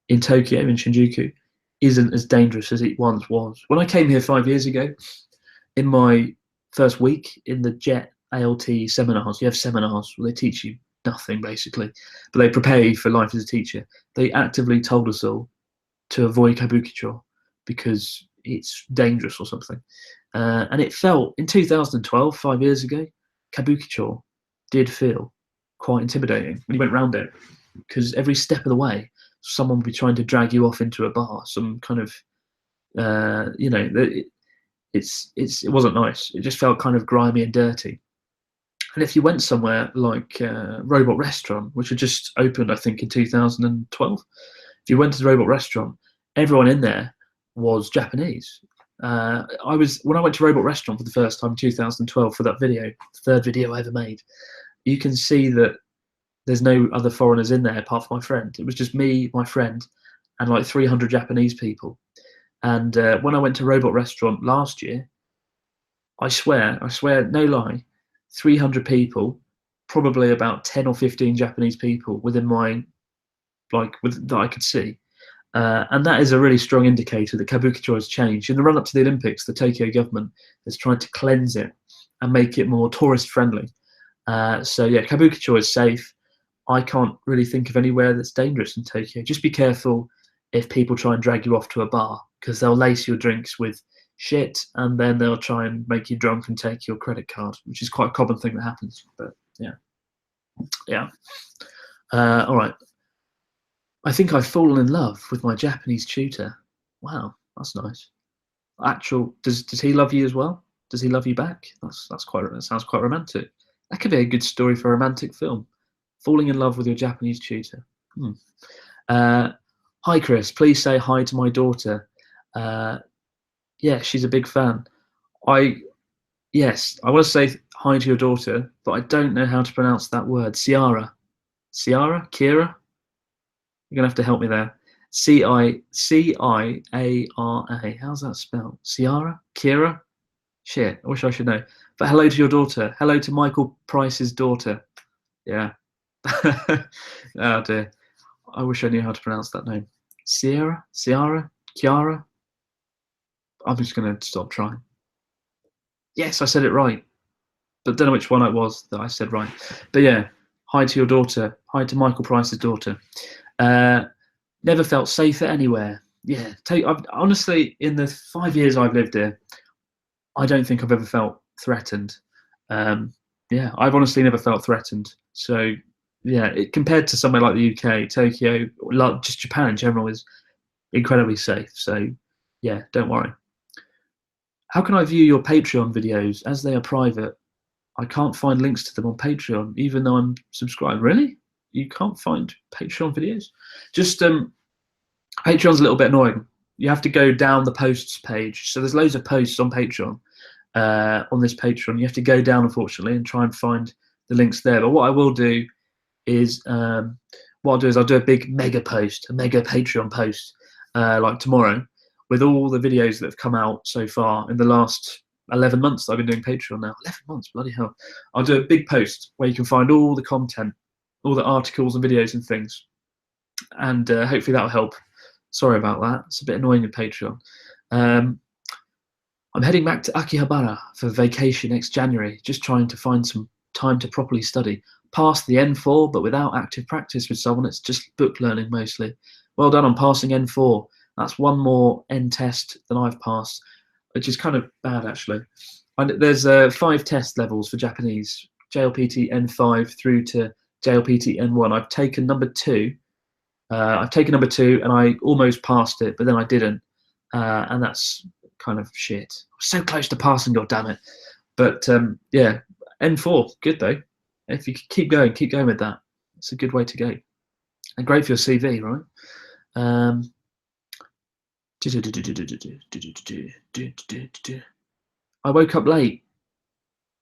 in Tokyo, in Shinjuku, isn't as dangerous as it once was. When I came here 5 years ago, in my first week in the JET ALT seminars, you have seminars where they teach you nothing, basically, but they prepare you for life as a teacher. They actively told us all to avoid Kabukicho because it's dangerous or something. And it felt, in 2012, 5 years ago, Kabukicho did feel quite intimidating when you went round it, because every step of the way, someone would be trying to drag you off into a bar, some kind of, it wasn't nice. It just felt kind of grimy and dirty. And if you went somewhere like Robot Restaurant, which had just opened, I think, in 2012, if you went to the Robot Restaurant, everyone in there was Japanese. When I went to Robot Restaurant for the first time in 2012 for that video, the third video I ever made, you can see that there's no other foreigners in there apart from my friend. It was just me, my friend, and like 300 Japanese people. And when I went to Robot Restaurant last year, I swear, no lie, 300 people, probably about 10 or 15 Japanese people within my, that I could see. And that is a really strong indicator that Kabukicho has changed. In the run-up to the Olympics, the Tokyo government has tried to cleanse it and make it more tourist friendly. So yeah, Kabukicho is safe. I can't really think of anywhere that's dangerous in Tokyo. Just be careful if people try and drag you off to a bar, because they'll lace your drinks with shit and then they'll try and make you drunk and take your credit card, which is quite a common thing that happens. But yeah. All right. I think I've fallen in love with my Japanese tutor. Wow, that's nice. Does he love you as well? Does he love you back? That sounds quite romantic. That could be a good story for a romantic film. Falling in love with your Japanese tutor. Hi Chris, please say hi to my daughter. Yeah, she's a big fan. Yes, I want to say hi to your daughter, but I don't know how to pronounce that word. Kira? You're gonna have to help me there. Ciara. How's that spelled? Kira? Shit, I wish I should know. But hello to your daughter. Hello to Michael Price's daughter. Yeah. Oh dear. I wish I knew how to pronounce that name. Ciara? Kiara? I'm just gonna stop trying. Yes, I said it right. But don't know which one it was that I said right. But yeah, hi to your daughter. Hi to Michael Price's daughter. Never felt safer anywhere. Yeah, honestly, in the 5 years I've lived here, I don't think I've ever felt threatened. Yeah, I've honestly never felt threatened. So yeah, compared to somewhere like the UK, Tokyo, just Japan in general is incredibly safe. So yeah, don't worry. How can I view your Patreon videos as they are private? I can't find links to them on Patreon, even though I'm subscribed. Really? You can't find Patreon videos? Just Patreon's a little bit annoying. You have to go down the posts page. So there's loads of posts on Patreon. On this Patreon, you have to go down, unfortunately, and try and find the links there. But what I will do is, I'll do a big mega post, a mega Patreon post, like tomorrow, with all the videos that have come out so far in the last 11 months that I've been doing Patreon now. 11 months, bloody hell. I'll do a big post where you can find all the content, all the articles and videos and things. And hopefully that'll help. Sorry about that. It's a bit annoying with Patreon. I'm heading back to Akihabara for vacation next January, just trying to find some time to properly study. Passed the N4, but without active practice with someone, it's just book learning mostly. Well done on passing N4. That's one more N test than I've passed, which is kind of bad actually. There's 5 test levels for Japanese, JLPT N5 through to JLPT N1. I've taken number 2. And I almost passed it, but then I didn't, and that's kind of shit. I was so close to passing, god damn it. But yeah, N4, good though. If you keep going with that, it's a good way to go. And great for your CV, right? I woke up late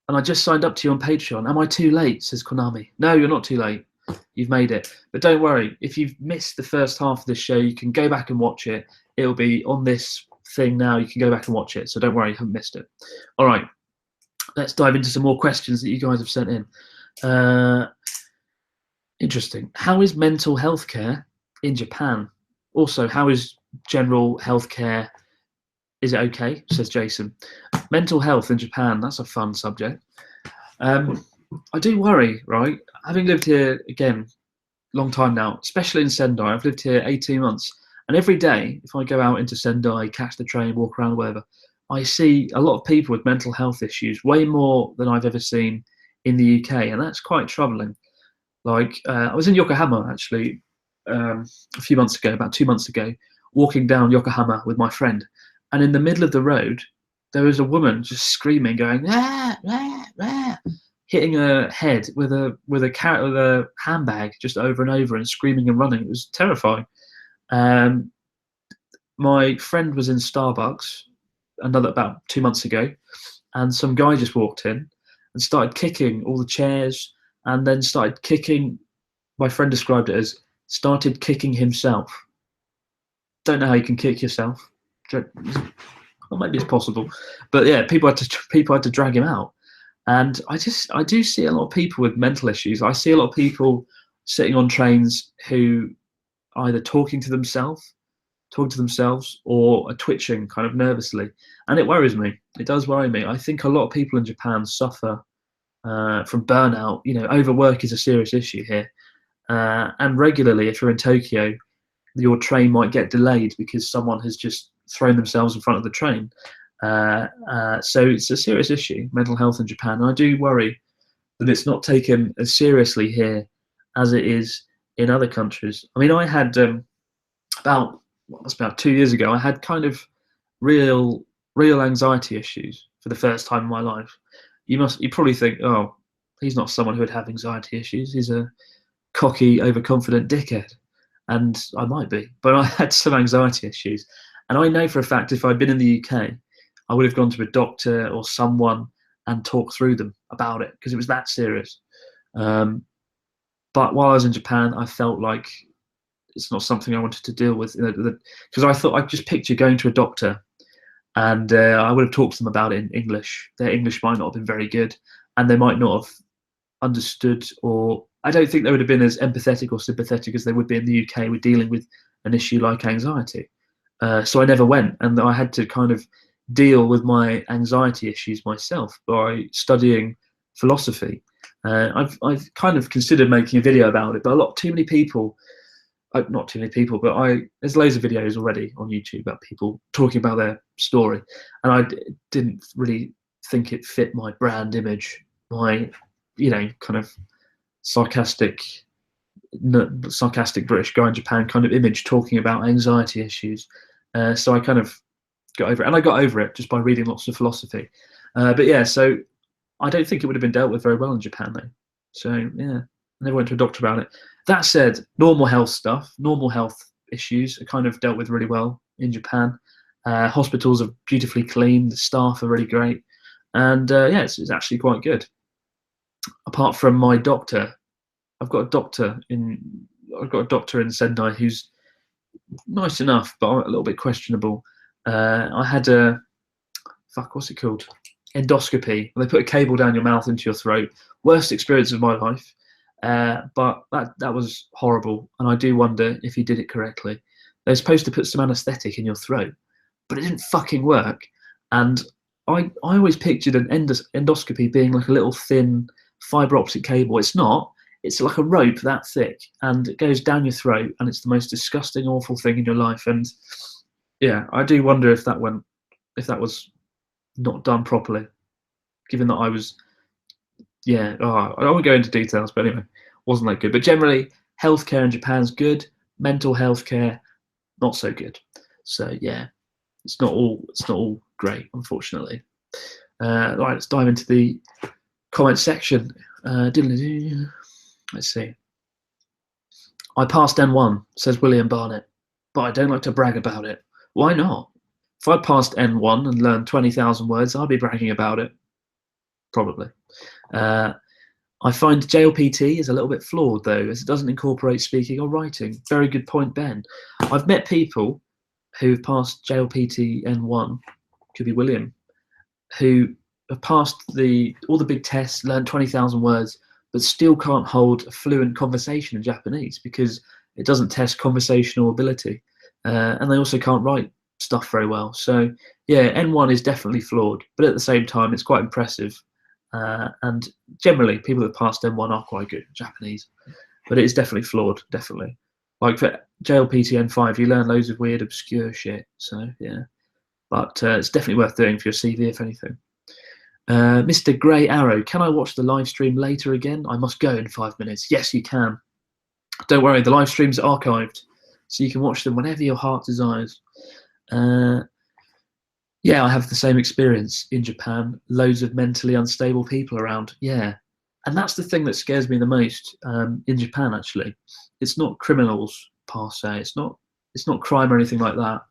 and I just signed up to you on Patreon. Am I too late? Says Konami. No, you're not too late. You've made it. But don't worry, if you've missed the first half of this show, you can go back and watch it. It'll be on this thing now. You can go back and watch it. So don't worry, you haven't missed it. All right, let's dive into some more questions that you guys have sent in. Interesting. How is mental health care in Japan? Also, how is general healthcare? Is it okay? Says Jason. Mental health in Japan, that's a fun subject. I do worry, right? Having lived here, again, long time now, especially in Sendai, I've lived here 18 months. And every day, if I go out into Sendai, catch the train, walk around, wherever, I see a lot of people with mental health issues, way more than I've ever seen in the UK. And that's quite troubling. Like, I was in Yokohama, actually, a few months ago, about 2 months ago, walking down Yokohama with my friend. And in the middle of the road, there was a woman just screaming, going, ah, ah, ah, hitting her head with a handbag just over and over and screaming and running. It was terrifying. My friend was in Starbucks about 2 months ago, and some guy just walked in and started kicking all the chairs, and then started kicking. My friend described it as started kicking himself. Don't know how you can kick yourself. Well, maybe it's possible, but yeah, people had to drag him out. And I do see a lot of people with mental issues. I see a lot of people sitting on trains who are either talking to themselves, talking to themselves, or are twitching kind of nervously. And it worries me. It does worry me. I think a lot of people in Japan suffer from burnout. You know, overwork is a serious issue here. And regularly, if you're in Tokyo, your train might get delayed because someone has just thrown themselves in front of the train. So it's a serious issue, mental health in Japan. And I do worry that it's not taken as seriously here as it is in other countries. I mean, I had about 2 years ago, I had kind of real anxiety issues for the first time in my life. You probably think, oh, he's not someone who would have anxiety issues. He's a cocky, overconfident dickhead. And I might be, but I had some anxiety issues. And I know for a fact if I'd been in the UK, I would have gone to a doctor or someone and talked through them about it, because it was that serious. But while I was in Japan, I felt like it's not something I wanted to deal with, because I thought, I just picture going to a doctor and I would have talked to them about it in English. Their English might not have been very good, and they might not have understood, or I don't think they would have been as empathetic or sympathetic as they would be in the UK with dealing with an issue like anxiety. So I never went, and I had to kind of deal with my anxiety issues myself by studying philosophy. I've kind of considered making a video about it, but too many people, not too many people, but there's loads of videos already on YouTube about people talking about their story, and I didn't really think it fit my brand image, my, kind of sarcastic British guy in Japan kind of image, talking about anxiety issues. So I kind of got over it, and I got over it just by reading lots of philosophy. But yeah, so I don't think it would have been dealt with very well in Japan though. So yeah, I never went to a doctor about it. That said, normal health issues are kind of dealt with really well in Japan. Hospitals are beautifully clean, the staff are really great, and yeah, it's actually quite good. Apart from my doctor, I've got a doctor in Sendai who's nice enough, but a little bit questionable. I had what's it called? Endoscopy. They put a cable down your mouth into your throat. Worst experience of my life. But that was horrible, and I do wonder if he did it correctly. They're supposed to put some anaesthetic in your throat, but it didn't fucking work. And I always pictured an endoscopy being like a little thin fibre optic cable. It's not. It's like a rope that thick, and it goes down your throat, and it's the most disgusting, awful thing in your life. And yeah, I do wonder if that was not done properly, given that I was, I won't go into details, but anyway, wasn't that good. But generally, healthcare in Japan's good. Mental health care, not so good. So yeah, it's not all great, unfortunately. Right, let's dive into the comment section. Let's see. I passed N1, says William Barnett, but I don't like to brag about it. Why not? If I passed N1 and learned 20,000 words, I'd be bragging about it. Probably. I find JLPT is a little bit flawed, though, as it doesn't incorporate speaking or writing. Very good point, Ben. I've met people who've passed JLPT N1, could be William, who have passed all the big tests, learned 20,000 words, but still can't hold a fluent conversation in Japanese because it doesn't test conversational ability. And they also can't write stuff very well. So yeah, N1 is definitely flawed, but at the same time, it's quite impressive. And generally, people that passed N1 are quite good at Japanese, but it is definitely flawed, definitely. Like for JLPT N5, you learn loads of weird, obscure shit. So yeah, but it's definitely worth doing for your CV, if anything. Mr. Grey Arrow, can I watch the live stream later again? I must go in 5 minutes. Yes, you can. Don't worry, the live streams are archived, so you can watch them whenever your heart desires. Yeah, I have the same experience in Japan. Loads of mentally unstable people around. Yeah, and that's the thing that scares me the most in Japan. Actually, it's not criminals per se. It's not crime or anything like that,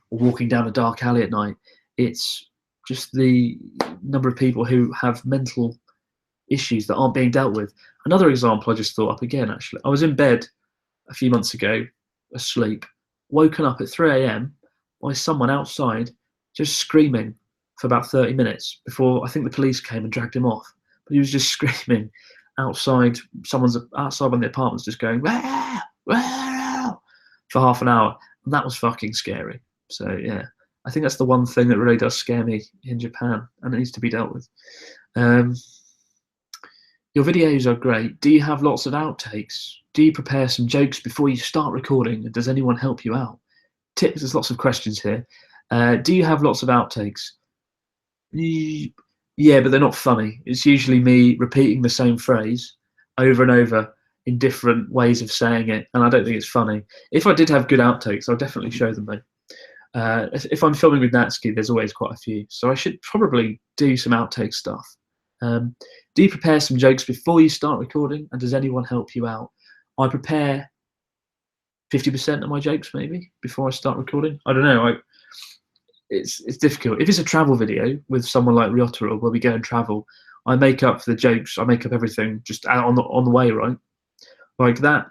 or walking down a dark alley at night. It's just the number of people who have mental issues that aren't being dealt with. Another example I just thought up again. Actually, I was in bed a few months ago, asleep, woken up at 3 a.m. by someone outside just screaming for about 30 minutes before I think the police came and dragged him off. But he was just screaming outside. Someone's outside one of the apartments, just going "Wah! Wah!" for half an hour. That was fucking scary. So yeah, I think that's the one thing that really does scare me in Japan, and it needs to be dealt with. Your videos are great. Do you have lots of outtakes? Do you prepare some jokes before you start recording? And does anyone help you out? Tips, there's lots of questions here. Do you have lots of outtakes? Yeah, but they're not funny. It's usually me repeating the same phrase over and over in different ways of saying it, and I don't think it's funny. If I did have good outtakes, I'll definitely show them though. If I'm filming with Natsuki, there's always quite a few, so I should probably do some outtake stuff. Do you prepare some jokes before you start recording, and does anyone help you out? I prepare 50% of my jokes maybe before I start recording. I don't know. It's difficult. If it's a travel video with someone like Ryotaro where we go and travel, I make up the jokes. I make up everything just on the way, right? Like that,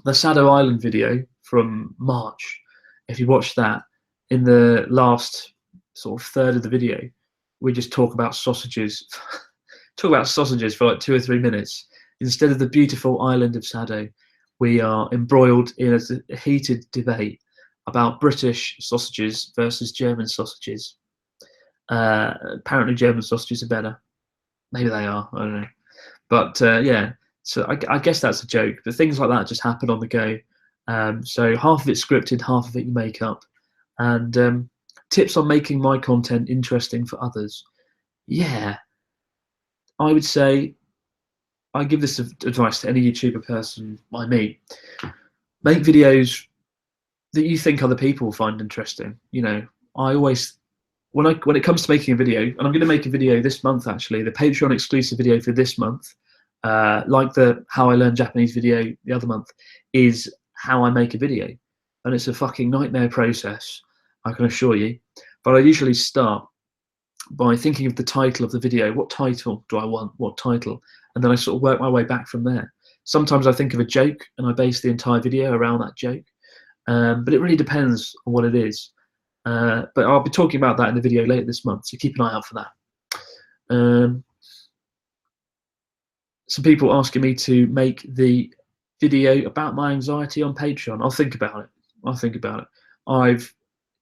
the Sado Island video from March. If you watch that, in the last sort of third of the video, we just talk about sausages. Talk about sausages for like 2 or 3 minutes. Instead of the beautiful island of Sado, we are embroiled in a heated debate about British sausages versus German sausages. Apparently German sausages are better. Maybe they are, I don't know. But yeah, so I guess that's a joke. But things like that just happen on the go. So half of it's scripted, half of it you make up. And tips on making my content interesting for others. Yeah, I would say, I give this advice to any YouTuber person I meet. Make videos that you think other people find interesting. You know, I always, when it comes to making a video, and I'm going to make a video this month actually, the Patreon exclusive video for this month, like the How I Learned Japanese video the other month, is how I make a video. And it's a fucking nightmare process, I can assure you. But I usually start by thinking of the title of the video. What title do I want? What title? And then I sort of work my way back from there. Sometimes I think of a joke and I base the entire video around that joke. But it really depends on what it is. But I'll be talking about that in the video later this month, so keep an eye out for that. Some people asking me to make the video about my anxiety on Patreon. I'll think about it.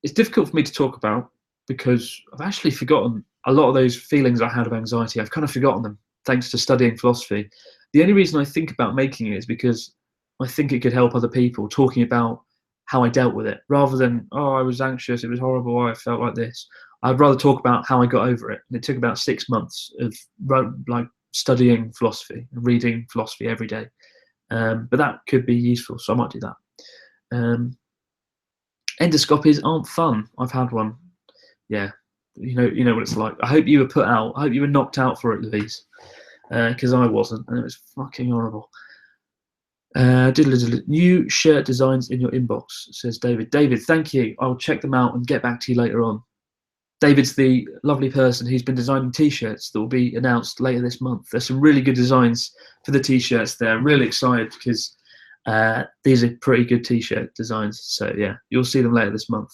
It's difficult for me to talk about because I've actually forgotten a lot of those feelings I had of anxiety. I've kind of forgotten them thanks to studying philosophy. The only reason I think about making it is because I think it could help other people, talking about how I dealt with it, rather than, oh, I was anxious, it was horrible, I felt like this. I'd rather talk about how I got over it. And it took about 6 months of like studying philosophy and reading philosophy every day. But that could be useful, so I might do that. Endoscopies aren't fun. I've had one. Yeah, you know what it's like. I hope you were put out. I hope you were knocked out for it, Louise, because I wasn't, and it was fucking horrible. New shirt designs in your inbox, says David. David, thank you. I'll check them out and get back to you later on. David's the lovely person who's been designing t-shirts that will be announced later this month. There's some really good designs for the t-shirts there. I'm really excited because these are pretty good t-shirt designs. So yeah, you'll see them later this month.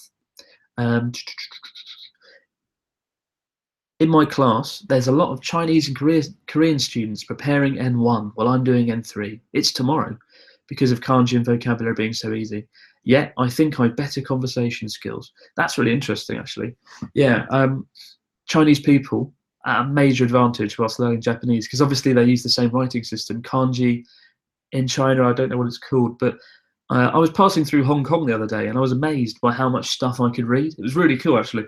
In my class, there's a lot of Chinese and Korean students preparing N1 while I'm doing N3. It's tomorrow because of kanji and vocabulary being so easy. Yet, I think I've better conversation skills. That's really interesting, actually. Yeah, Chinese people at a major advantage whilst learning Japanese, because obviously they use the same writing system. Kanji in China, I don't know what it's called, but I was passing through Hong Kong the other day and I was amazed by how much stuff I could read. It was really cool, actually,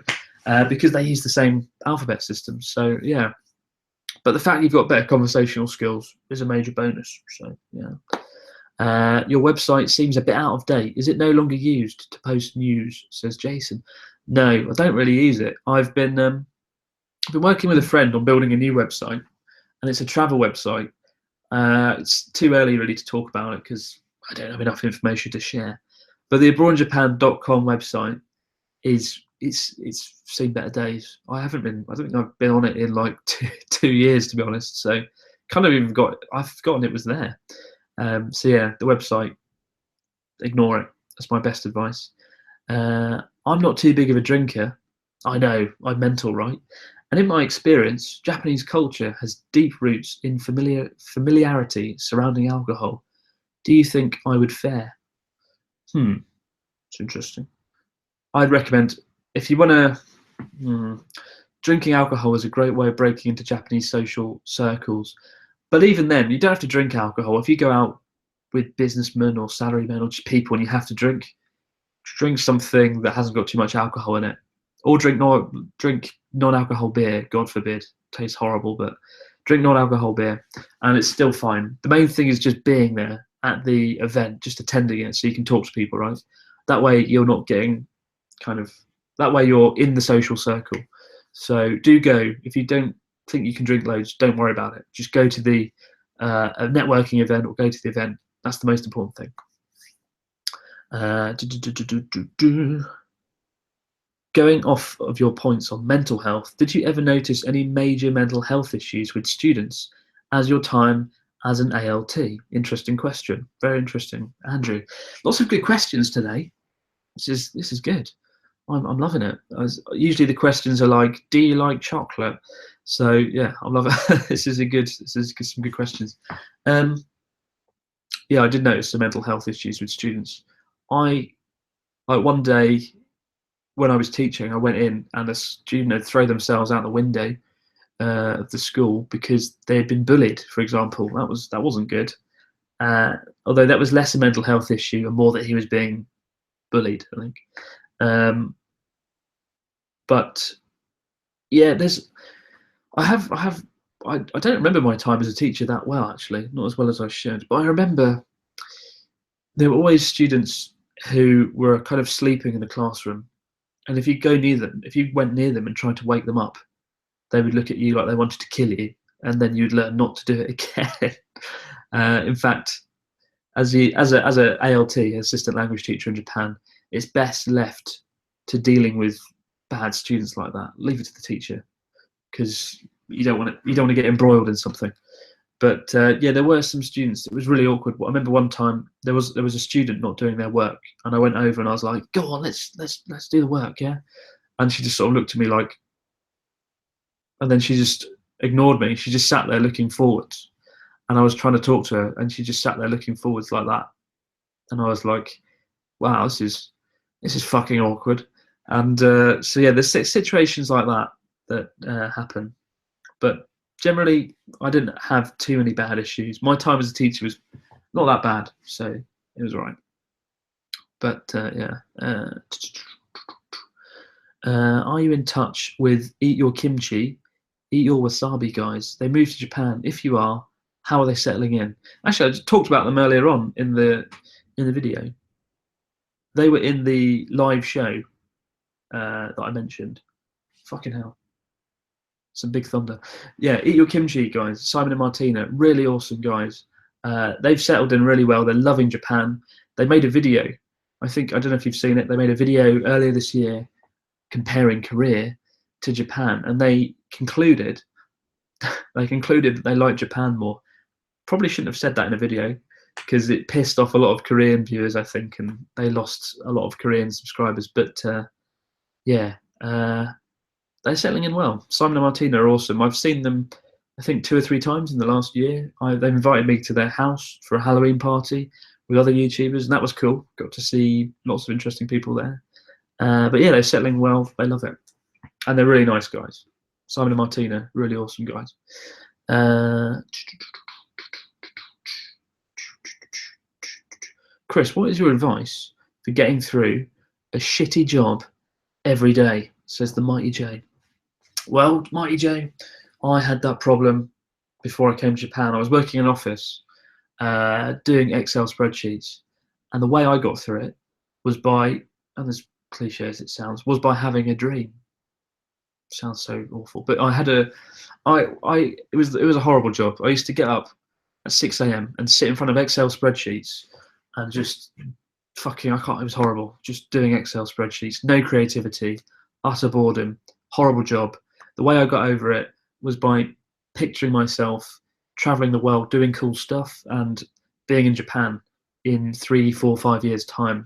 because they use the same alphabet system. So, yeah. But the fact you've got better conversational skills is a major bonus. So, yeah. Your website seems a bit out of date. Is it no longer used to post news, says Jason? No, I don't really use it. I've been working with a friend on building a new website, and it's a travel website. It's too early really to talk about it because I don't have enough information to share. But the abroadinjapan.com website it's seen better days. I don't think I've been on it in like two years, to be honest. So kind of I've forgotten it was there. So yeah, the website, ignore it. That's my best advice. I'm not too big of a drinker. I know, I'm mental, right? And in my experience, Japanese culture has deep roots in familiarity surrounding alcohol. Do you think I would fare? It's interesting. I'd recommend, if you want to, drinking alcohol is a great way of breaking into Japanese social circles. But even then, you don't have to drink alcohol. If you go out with businessmen or salarymen or just people and you have to drink something that hasn't got too much alcohol in it. Or drink non-alcohol beer, God forbid. Tastes horrible, but drink non-alcohol beer and it's still fine. The main thing is just being there at the event, just attending it so you can talk to people, right? That way you're not getting that way you're in the social circle. So do go. If you don't think you can drink loads, don't worry about it. Just go to the a networking event or go to the event. That's the most important thing. Going off of your points on mental health, did you ever notice any major mental health issues with students as your time as an ALT? Interesting question. Very interesting, Andrew. Lots of good questions today. This is good. I'm loving it. Usually the questions are like, do you like chocolate? So yeah, I love it. This is some good questions. Yeah, I did notice some mental health issues with students. One day when I was teaching, I went in and a student had thrown themselves out the window of the school because they had been bullied, for example. That wasn't good. Although that was less a mental health issue and more that he was being bullied, I think. But yeah, I don't remember my time as a teacher that well, actually, not as well as I should. But I remember there were always students who were kind of sleeping in the classroom, and if you went near them and tried to wake them up, they would look at you like they wanted to kill you, and then you'd learn not to do it again. In fact, as a ALT, assistant language teacher in Japan, it's best left to dealing with bad students like that. Leave it to the teacher, because you don't want to get embroiled in something. But yeah, there were some students. It was really awkward. I remember one time there was a student not doing their work, and I went over and I was like, "Go on, let's do the work, yeah." And she just sort of looked at me like, and then she just ignored me. She just sat there looking forwards, and I was trying to talk to her, and she just sat there looking forwards like that. And I was like, "Wow, this is fucking awkward." And so yeah, there's situations like that happen, but generally I didn't have too many bad issues. My time as a teacher was not that bad, so it was all right. But yeah, are you in touch with Eat Your Kimchi, Eat Your Wasabi guys? They moved to Japan. If you are, how are they settling in? Actually, I just talked about them earlier on in the video. They were in the live show that I mentioned. Fucking hell. Some big thunder. Yeah, Eat Your Kimchi guys, Simon and Martina, really awesome guys. They've settled in really well. They're loving Japan. They made a video. I don't know if you've seen it. They made a video earlier this year comparing Korea to Japan, and they concluded that they like Japan more. Probably shouldn't have said that in a video because it pissed off a lot of Korean viewers, I think, and they lost a lot of Korean subscribers. But yeah. They're settling in well. Simon and Martina are awesome. I've seen them, I think, 2 or 3 times in the last year. They've invited me to their house for a Halloween party with other YouTubers, and that was cool. Got to see lots of interesting people there. But yeah, they're settling well. They love it. And they're really nice guys. Simon and Martina, really awesome guys. Chris, what is your advice for getting through a shitty job every day? Says the Mighty J. Well, Mighty J, I had that problem before I came to Japan. I was working in an office doing Excel spreadsheets, and the way I got through it was by, and as cliche as it sounds, was by having a dream. Sounds so awful, but I had it was a horrible job. I used to get up at 6 a.m. and sit in front of Excel spreadsheets and just it was horrible. Just doing Excel spreadsheets, no creativity, utter boredom, horrible job. The way I got over it was by picturing myself traveling the world, doing cool stuff, and being in Japan in 3, 4, 5 years' time.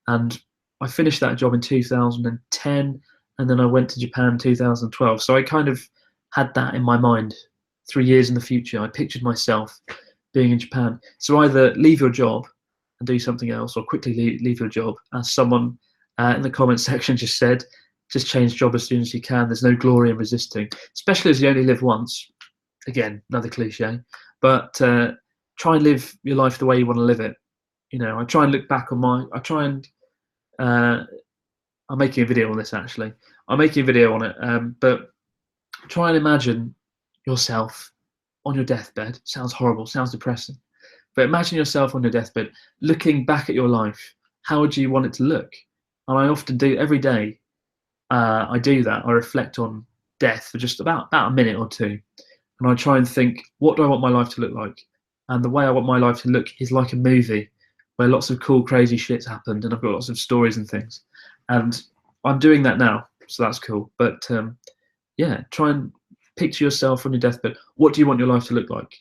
And I finished that job in 2010, and then I went to Japan in 2012. So I kind of had that in my mind. 3 years in the future, I pictured myself being in Japan. So either leave your job and do something else, or quickly leave your job. As someone in the comment section just said, just change job as soon as you can. There's no glory in resisting, especially as you only live once. Again, another cliche, but try and live your life the way you want to live it. I try and look back on I'm making a video on this actually. I'm making a video on it, but try and imagine yourself on your deathbed. Sounds horrible, sounds depressing, but imagine yourself on your deathbed, looking back at your life. How would you want it to look? And I often do every day. I do that. I reflect on death for just about a minute or two, and I try and think, what do I want my life to look like? And the way I want my life to look is like a movie where lots of cool, crazy shit's happened, and I've got lots of stories and things. And I'm doing that now, so that's cool. But yeah, try and picture yourself on your deathbed. What do you want your life to look like?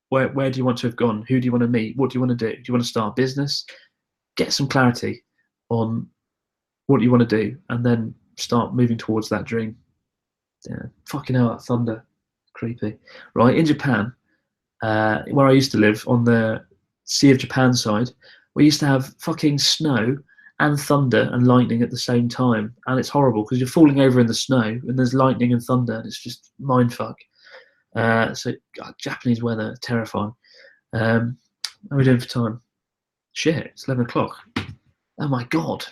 Where do you want to have gone? Who do you want to meet? What do you want to do? Do you want to start a business? Get some clarity on what you want to do, and then start moving towards that dream. Yeah, fucking hell, that thunder, creepy. Right, in Japan, where I used to live, on the Sea of Japan side, we used to have fucking snow and thunder and lightning at the same time, and it's horrible because you're falling over in the snow and there's lightning and thunder, and it's just mindfuck. So God, Japanese weather, terrifying. How are we doing for time? Shit, it's 11 o'clock. Oh my God.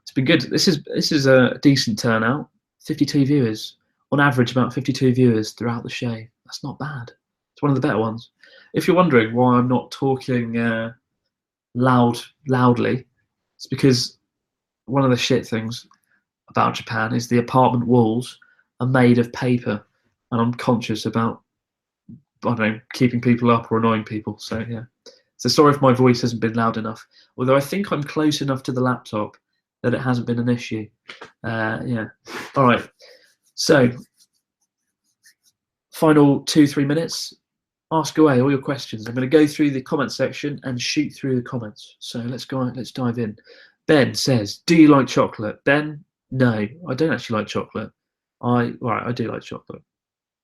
It's been good. This is a decent turnout. 52 viewers. On average, about 52 viewers throughout the show. That's not bad. It's one of the better ones. If you're wondering why I'm not talking loudly, it's because one of the shit things about Japan is the apartment walls are made of paper, and I'm conscious about, I don't know, keeping people up or annoying people. So yeah. So sorry if my voice hasn't been loud enough. Although I think I'm close enough to the laptop that it hasn't been an issue. Yeah. All right. So final 2-3 minutes. Ask away all your questions. I'm going to go through the comment section and shoot through the comments. So let's dive in. Ben says, do you like chocolate? Ben, no, I don't actually like chocolate. I do like chocolate,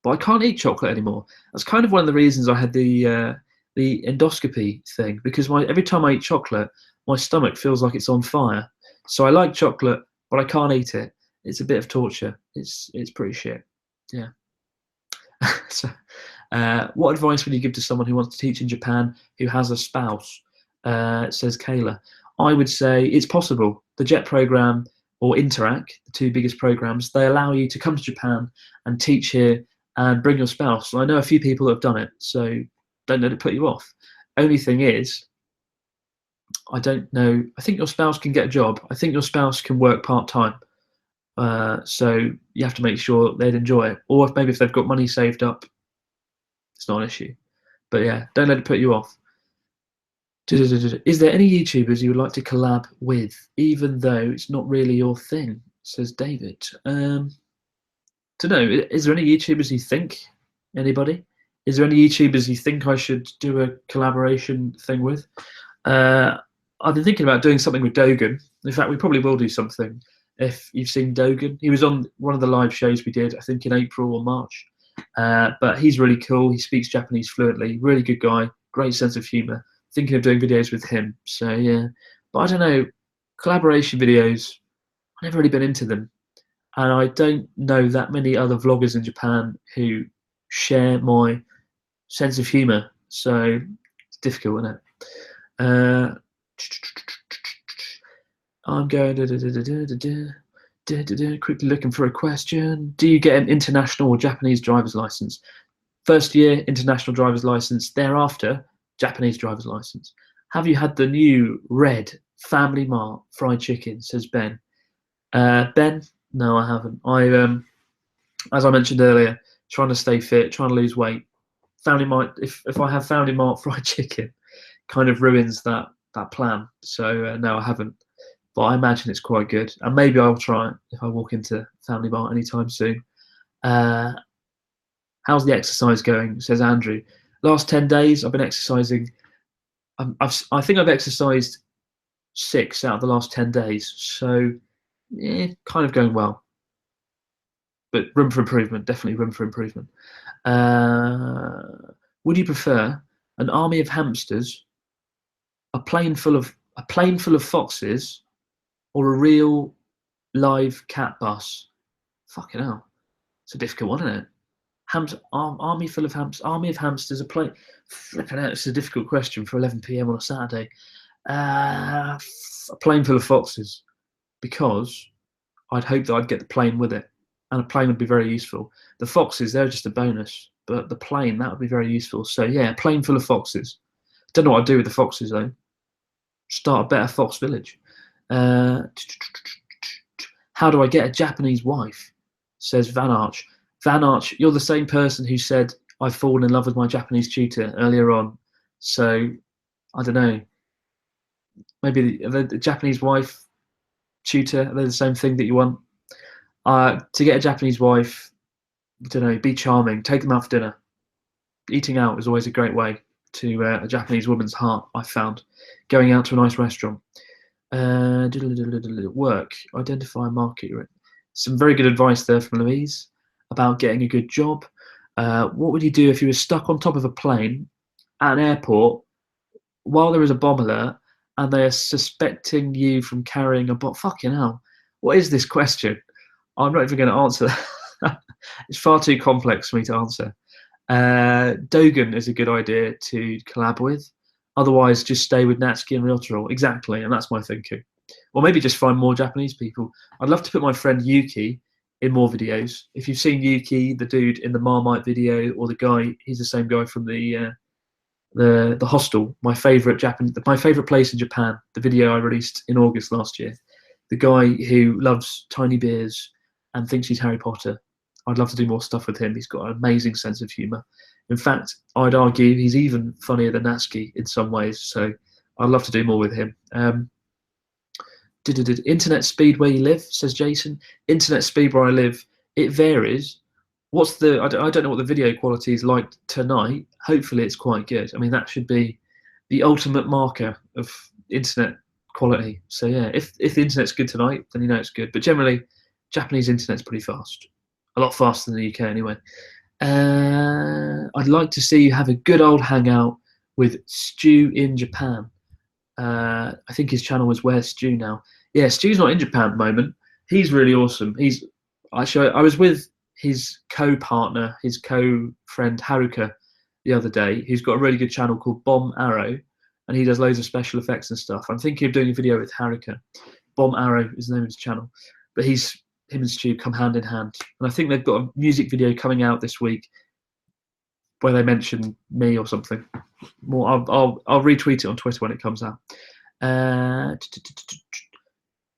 but I can't eat chocolate anymore. That's kind of one of the reasons I had the endoscopy thing, because every time I eat chocolate, my stomach feels like it's on fire. So I like chocolate, but I can't eat it. It's a bit of torture. It's pretty shit. Yeah. So, what advice would you give to someone who wants to teach in Japan who has a spouse? Says Kayla. I would say it's possible. The JET program or Interact, the two biggest programs, they allow you to come to Japan and teach here and bring your spouse. I know a few people that have done it, so don't let it put you off. Only thing is, I don't know. I think your spouse can get a job. I think your spouse can work part-time. So you have to make sure they'd enjoy it. Or maybe if they've got money saved up, it's not an issue. But yeah, don't let it put you off. Is there any YouTubers you would like to collab with, even though it's not really your thing? Says David. To know, is there any YouTubers you think? Anybody? Is there any YouTubers you think I should do a collaboration thing with? I've been thinking about doing something with Dogan. In fact, we probably will do something. If you've seen Dogan, he was on one of the live shows we did, I think in April or March. But he's really cool. He speaks Japanese fluently. Really good guy. Great sense of humor. Thinking of doing videos with him. So yeah, but I don't know. Collaboration videos, I've never really been into them, and I don't know that many other vloggers in Japan who share my sense of humor. So it's difficult, isn't it? I'm going quickly looking for a question. Do you get an international or Japanese driver's license? First year, international driver's license. Thereafter, Japanese driver's license. Have you had the new red Family Mart fried chicken? Says Ben. Ben, no, I haven't. As I mentioned earlier, trying to stay fit, trying to lose weight. Family Mart. If I have Family Mart fried chicken, kind of ruins that plan. So no, I haven't. But I imagine it's quite good, and maybe I'll try it if I walk into Family Mart anytime soon. How's the exercise going? Says Andrew. Last 10 days, I've been exercising. I think I've exercised 6 out of the last 10 days. So, yeah, kind of going well. But room for improvement, definitely room for improvement. Would you prefer an army of hamsters a plane full of foxes, or a real live cat bus? Fucking hell, it's a difficult one, isn't it? Army full of army of hamsters, a plane. Flipping out, it's a difficult question for 11 p.m. on a Saturday. A plane full of foxes, because I'd hope that I'd get the plane with it, and a plane would be very useful. The foxes, they're just a bonus, but the plane, that would be very useful. So yeah, a plane full of foxes. Don't know what I'd do with the foxes though. Start a better fox village. How do I get a Japanese wife? Says Van Arch. Van Arch, you're the same person who said I've fallen in love with my Japanese tutor earlier on. So I don't know. Maybe the Japanese wife tutor, are they the same thing that you want? To get a Japanese wife, I don't know, be charming, take them out for dinner. Eating out is always a great way to a Japanese woman's heart, I've found. Going out to a nice restaurant. Work, identify, market. Some very good advice there from Louise about getting a good job. What would you do if you were stuck on top of a plane at an airport while there is a bomb alert and they are suspecting you from carrying a bomb? Fucking hell, what is this question? I'm not even going to answer that. It's far too complex for me to answer. Dogan is a good idea to collab with. Otherwise, just stay with Natsuki and Ryotaro. Exactly, and that's my thinking. Or maybe just find more Japanese people. I'd love to put my friend Yuki in more videos. If you've seen Yuki, the dude in the Marmite video, or the guy, he's the same guy from the hostel. My favorite place in Japan. The video I released in August last year. The guy who loves tiny beers and thinks he's Harry Potter. I'd love to do more stuff with him. He's got an amazing sense of humour. In fact, I'd argue he's even funnier than Natsuki in some ways. So I'd love to do more with him. Internet speed where you live, says Jason. Internet speed where I live, it varies. I don't know what the video quality is like tonight. Hopefully it's quite good. I mean, that should be the ultimate marker of internet quality. So yeah, if the internet's good tonight, then you know it's good. But generally, Japanese internet's pretty fast. A lot faster than the UK anyway. I'd like to see you have a good old hangout with Stu in Japan. I think his channel is Where's Stu now. Yeah, Stu's not in Japan at the moment. He's really awesome. I was with his co-partner, his co-friend Haruka the other day, who's got a really good channel called Bomb Arrow, and he does loads of special effects and stuff. I'm thinking of doing a video with Haruka. Bomb Arrow is the name of his channel. But him and Stu come hand in hand. And I think they've got a music video coming out this week where they mention me or something. More, I'll retweet it on Twitter when it comes out.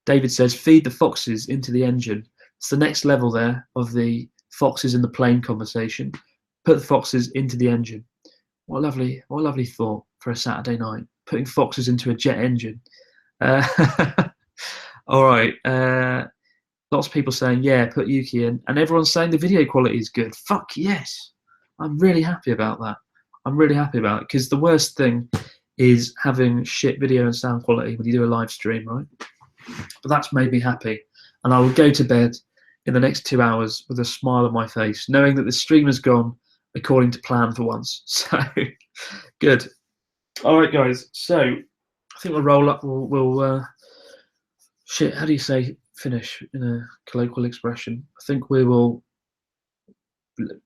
David says, feed the foxes into the engine. It's the next level there of the foxes in the plane conversation. Put the foxes into the engine. What a lovely thought for a Saturday night. Putting foxes into a jet engine. All right. Lots of people saying, yeah, put Yuki in. And everyone's saying the video quality is good. Fuck yes. I'm really happy about that. I'm really happy about it, because the worst thing is having shit video and sound quality when you do a live stream, right? But that's made me happy. And I will go to bed in the next 2 hours with a smile on my face, knowing that the stream has gone according to plan for once. So, good. All right, guys. So, I think we'll roll up. Shit, how do you say finish in a colloquial expression? I think we will.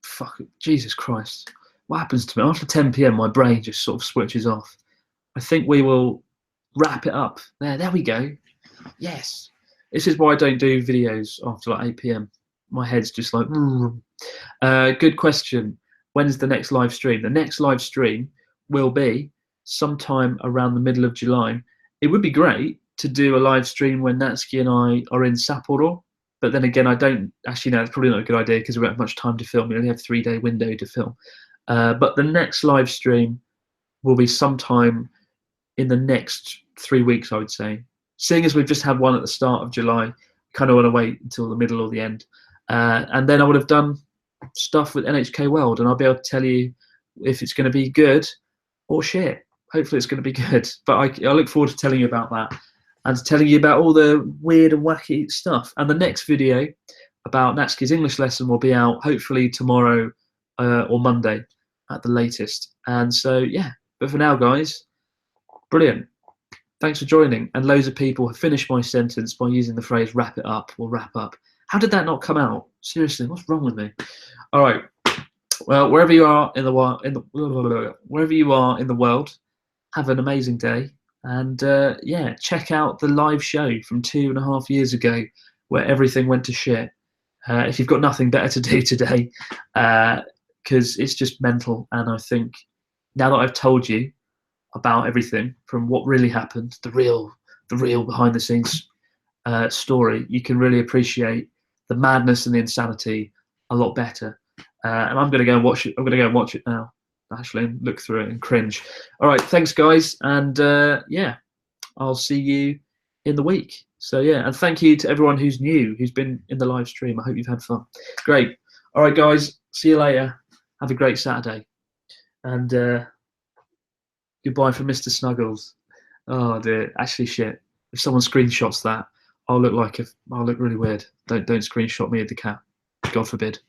Fuck, Jesus Christ. What happens to me? After 10 p.m, my brain just sort of switches off. I think we will wrap it up. There we go. Yes. This is why I don't do videos after like 8 p.m. My head's just like, good question. When's the next live stream? The next live stream will be sometime around the middle of July. It would be great to do a live stream when Natsuki and I are in Sapporo. But then again, I don't actually know. It's probably not a good idea because we don't have much time to film. We only have a 3-day window to film. But the next live stream will be sometime in the next 3 weeks, I would say. Seeing as we've just had one at the start of July, kind of want to wait until the middle or the end. And then I would have done stuff with NHK World, and I'll be able to tell you if it's going to be good or shit. Hopefully it's going to be good. But I look forward to telling you about that and telling you about all the weird and wacky stuff. And the next video about Natsuki's English lesson will be out hopefully tomorrow or Monday at the latest. And so, yeah. But for now, guys, brilliant. Thanks for joining. And loads of people have finished my sentence by using the phrase "wrap it up" or "wrap up." How did that not come out? Seriously, what's wrong with me? All right. Well, wherever you are in the world, have an amazing day. And yeah, check out the live show from 2.5 years ago, where everything went to shit. If you've got nothing better to do today, because it's just mental. And I think now that I've told you about everything from what really happened, the real behind the scenes story, you can really appreciate the madness and the insanity a lot better. And I'm going to go and watch it. I'm going to go and watch it now, actually, and look through it and cringe. All right, thanks, guys, and yeah, I'll see you in the week. So yeah, and thank you to everyone who's new, who's been in the live stream. I hope you've had fun. Great. All right, guys, see you later. Have a great Saturday, and goodbye from Mr. Snuggles. Oh dear, actually, shit. If someone screenshots that, I'll look really weird. Don't screenshot me at the cat. God forbid.